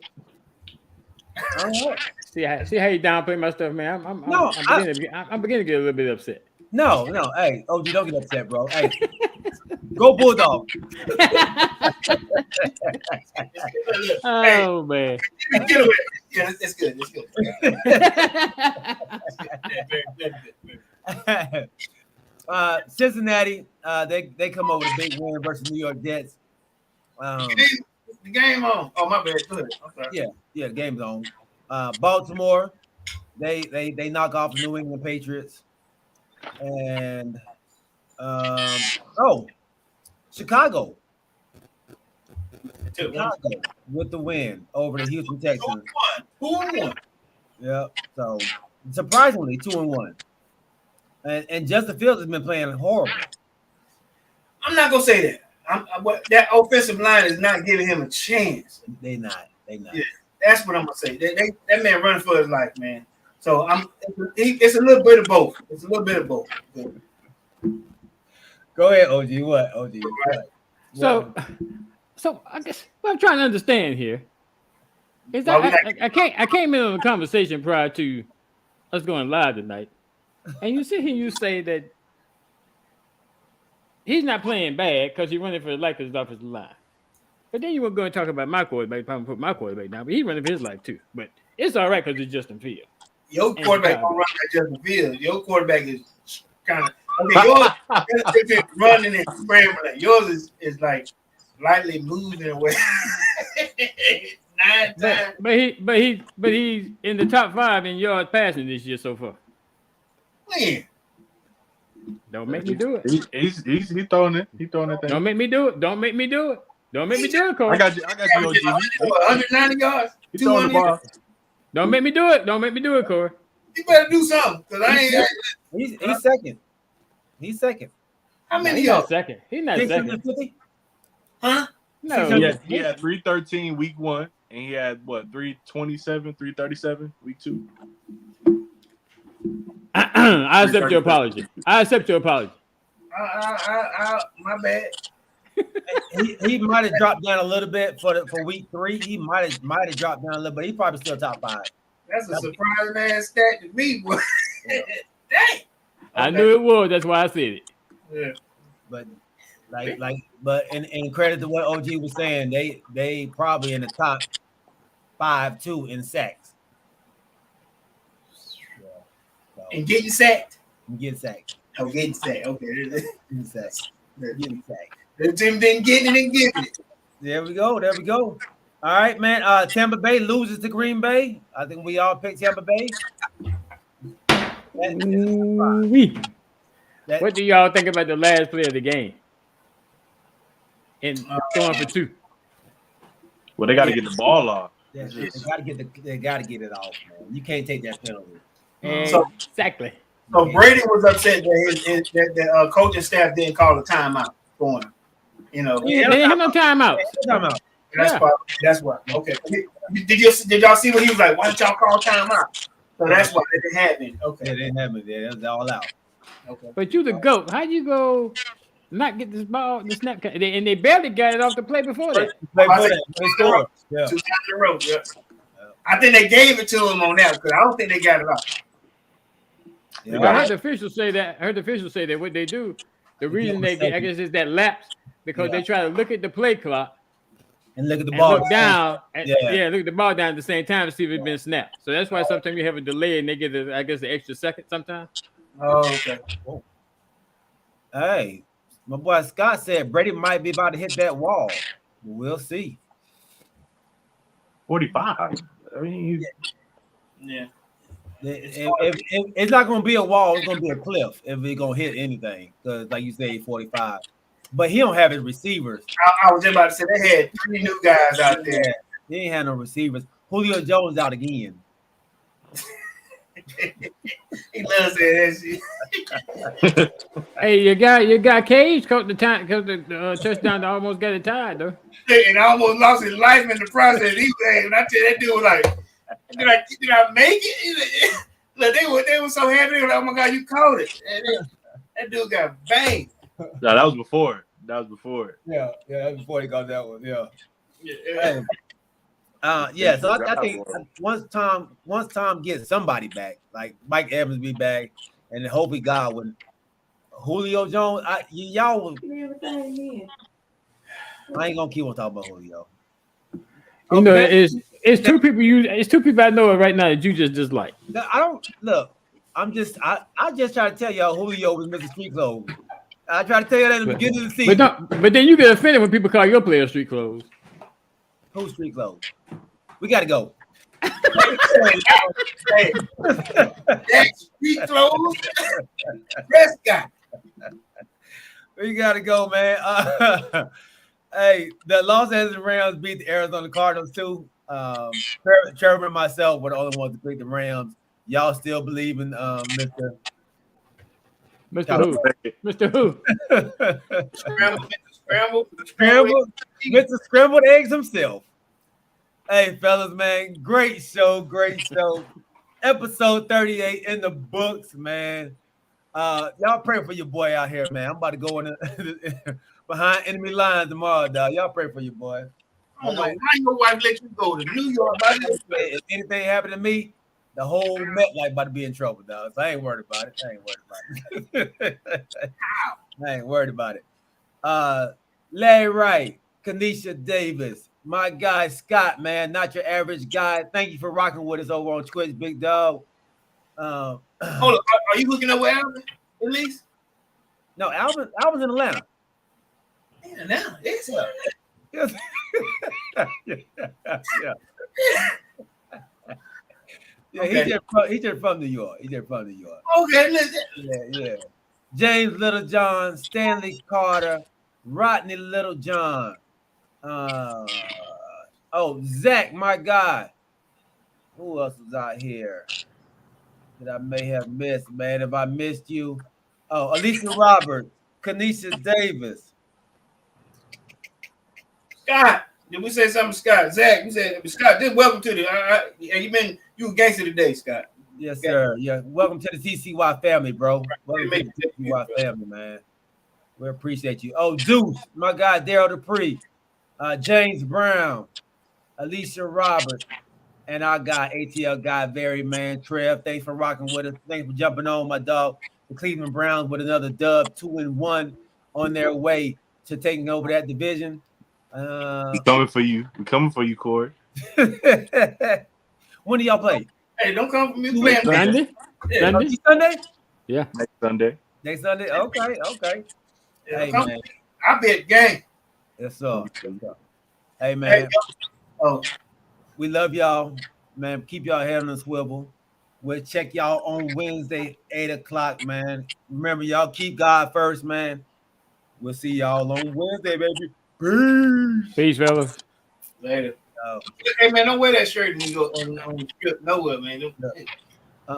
Speaker 2: All right.
Speaker 3: See how you downplay my stuff, man. I'm beginning to get a little bit upset.
Speaker 2: No. Hey, OG, don't get upset, bro. Hey, go Bulldog.
Speaker 3: Oh man.
Speaker 6: Yeah, it's good. It's good.
Speaker 2: Cincinnati, they come over the big win versus New York Jets.
Speaker 6: The game on. Oh, my bad. Good. Okay.
Speaker 2: Yeah, game's on. Baltimore, they knock off the New England Patriots, and Chicago with the win over the Houston Texans.
Speaker 6: 2-1.
Speaker 2: Yeah. So surprisingly, 2-1. And Justin Fields has been playing horrible.
Speaker 6: I'm not gonna say that. That offensive line is not giving him a chance.
Speaker 2: They not.
Speaker 6: Yeah, that's what I'm gonna say. That man running for his life, man. So it's a little bit of both. It's a little bit of both.
Speaker 2: Go ahead, OG. What, OG?
Speaker 3: So I guess what I'm trying to understand here is that I came in on the conversation prior to us going live tonight, and you sit here and you say that he's not playing bad because he's running for his life as his offensive line. But then you were going to talk about my quarterback, probably put my quarterback down, but he's running for his life too. But it's all right because it's Justin Fields.
Speaker 6: Your quarterback don't run like Justin Fields. Your quarterback is kind of yours is running and scrambling. Yours is like lightly moving away. 9 times.
Speaker 3: But he's in the top 5 in yards passing this year so far.
Speaker 6: When?
Speaker 3: Don't make me do it.
Speaker 8: He's throwing it. He's throwing it.
Speaker 3: Don't make me do it. Don't make me do it. Don't make me do it, Corey.
Speaker 8: I got you, OG.
Speaker 6: 190 yards.
Speaker 8: He's throwing the ball.
Speaker 3: Don't make me do it. Don't make me do it, Corey.
Speaker 6: You better do something because I ain't.
Speaker 2: He's second. He's second.
Speaker 6: How many
Speaker 3: He's
Speaker 6: yards?
Speaker 3: not second. He's not second.
Speaker 2: 650?
Speaker 6: Huh?
Speaker 3: No.
Speaker 8: He had 313 week 1, and he had what 327, 337 week 2.
Speaker 3: I accept your apology. My
Speaker 6: bad.
Speaker 2: he might have dropped down a little bit for week 3. He might have dropped down a little, but he's probably still top 5.
Speaker 6: That's a surprise, man. Stat to me, boy. Dang. Okay.
Speaker 3: I knew it was. That's why I said it.
Speaker 6: Yeah.
Speaker 2: But but in credit to what OG was saying, they probably in the top 5 too in sacks.
Speaker 6: And getting sacked.
Speaker 2: Getting sacked.
Speaker 6: Oh, getting sacked. Okay.
Speaker 2: Getting sacked. Getting sacked.
Speaker 6: The team didn't get it and giving it.
Speaker 2: There we go. All right, man. Tampa Bay loses to Green Bay. I think we all picked Tampa Bay.
Speaker 3: What do y'all think about the last play of the game? And going for 2.
Speaker 8: Well, they got to get the ball off.
Speaker 2: They got to get it off, man. You can't take that penalty.
Speaker 3: Exactly.
Speaker 6: So Brady was upset that the coaching staff didn't call a timeout for him. They
Speaker 3: didn't have no timeout.
Speaker 6: That's why. Okay. Did y'all see what he was like? Why didn't y'all call timeout? So that's why it didn't happen. Okay.
Speaker 2: It didn't happen. Yeah, it was all out.
Speaker 6: Okay.
Speaker 3: But you the GOAT. How you go not get this ball, the snap? And they barely got it off the play before that.
Speaker 2: They scored. Yeah.
Speaker 6: 2 times in a row. Yeah. I think they gave it to him on that because I don't think they got it off.
Speaker 3: Yeah. I heard the officials say that what they do, the reason I guess is that lapse because they try to look at the play clock
Speaker 2: and look at the ball,
Speaker 3: look down, look at the ball down at the same time to see if it's been snapped. So that's why sometimes you have a delay and they get the extra second sometimes.
Speaker 6: Oh, okay.
Speaker 2: Oh. Hey, my boy Scott said Brady might be about to hit that wall. We'll see.
Speaker 8: 45. I mean,
Speaker 6: yeah.
Speaker 2: It's not going to be a wall. It's going to be a cliff if it's going to hit anything. Because, like you say, 45. But he don't have his receivers.
Speaker 6: I was just about to say they had 3 new guys out there.
Speaker 2: He ain't had no receivers. Julio Jones out again.
Speaker 6: He loves that shit.
Speaker 3: Hey, you got Cage caught the touchdown that almost got it tied though.
Speaker 6: And almost lost his life in the process. And I tell you, that dude was like, did I make it? Look, they were so happy. They were like, oh my God, you caught it. And that dude got banged.
Speaker 8: No, that was before. Yeah, that
Speaker 2: was before he got that one. Yeah. So I think once Tom gets somebody back, like Mike Evans be back, and then hopefully Godwin, Julio Jones, y'all will. I ain't gonna keep on talking about Julio.
Speaker 3: You know, it's 2 people it's 2 people I know right now that you just dislike.
Speaker 2: I don't look. I just try to tell y'all Julio was Mr. Street Clothes. I try to tell you that in the beginning of the season.
Speaker 3: But then you get offended when people call your player street clothes.
Speaker 2: Who's Street Clothes? We got to go.
Speaker 6: Hey, that's street clothes. Prescott.
Speaker 2: We gotta go, man. Hey, the Los Angeles Rams beat the Arizona Cardinals too. Trevor and myself were the only ones to pick the Rams. Y'all still believe in Mr.
Speaker 3: Who? Mr. Who?
Speaker 6: Scramble.
Speaker 2: Mr. Scrambled Eggs himself. Hey, fellas, man, great show. Episode 38 in the books, man. Y'all pray for your boy out here, man. I'm about to go in behind enemy lines tomorrow, dog. Y'all pray for your boy.
Speaker 6: I don't know why your wife let you go to New York.
Speaker 2: If anything happened to me, the whole MetLife about to be in trouble, dog. So I ain't worried about it. I ain't worried about it. Larry Wright, Kanisha Davis, my guy Scott, man, not your average guy. Thank you for rocking with us over on Twitch, big dog.
Speaker 6: Hold on, are you hooking up with Alvin at least?
Speaker 2: No, Alvin's in Atlanta.
Speaker 6: Yeah, now it's
Speaker 2: yeah. Yeah, okay. He's just from New York.
Speaker 6: Okay, listen.
Speaker 2: Yeah. James Littlejohn, Stanley Carter, Rodney Littlejohn. Zach, my guy. Who else was out here that I may have missed, man? If I missed you. Alicia Roberts, Kanisha Davis.
Speaker 6: Scott, did we say something, Scott? Zach, we said Scott. Just welcome to the. You a gangster today, Scott.
Speaker 2: Yes, sir. Yeah, welcome to the TCY family, bro. Welcome to the TCY family, man. We appreciate you. Deuce, my guy Daryl Dupree, James Brown, Alicia Roberts, and our guy ATL guy, very man Trev. Thanks for rocking with us. Thanks for jumping on, my dog. The Cleveland Browns with another dub, 2-1 on their way to taking over that division.
Speaker 8: We're coming for you. We're coming for you, Corey.
Speaker 2: When do y'all play?
Speaker 6: Hey, don't come for me.
Speaker 3: Sunday?
Speaker 6: Yeah.
Speaker 2: Sunday?
Speaker 3: Yeah.
Speaker 8: Next Sunday.
Speaker 2: Okay.
Speaker 6: Yeah,
Speaker 2: hey, man.
Speaker 6: I bet gang.
Speaker 2: Yes, sir. Hey, man.
Speaker 6: Hey,
Speaker 2: we love y'all, man. Keep y'all head on the swivel. We'll check y'all on Wednesday, 8 o'clock, man. Remember, y'all keep God first, man. We'll see y'all on Wednesday, baby.
Speaker 3: Peace, fellas.
Speaker 6: Later. Hey, man, don't wear that shirt when you go on the trip nowhere, man.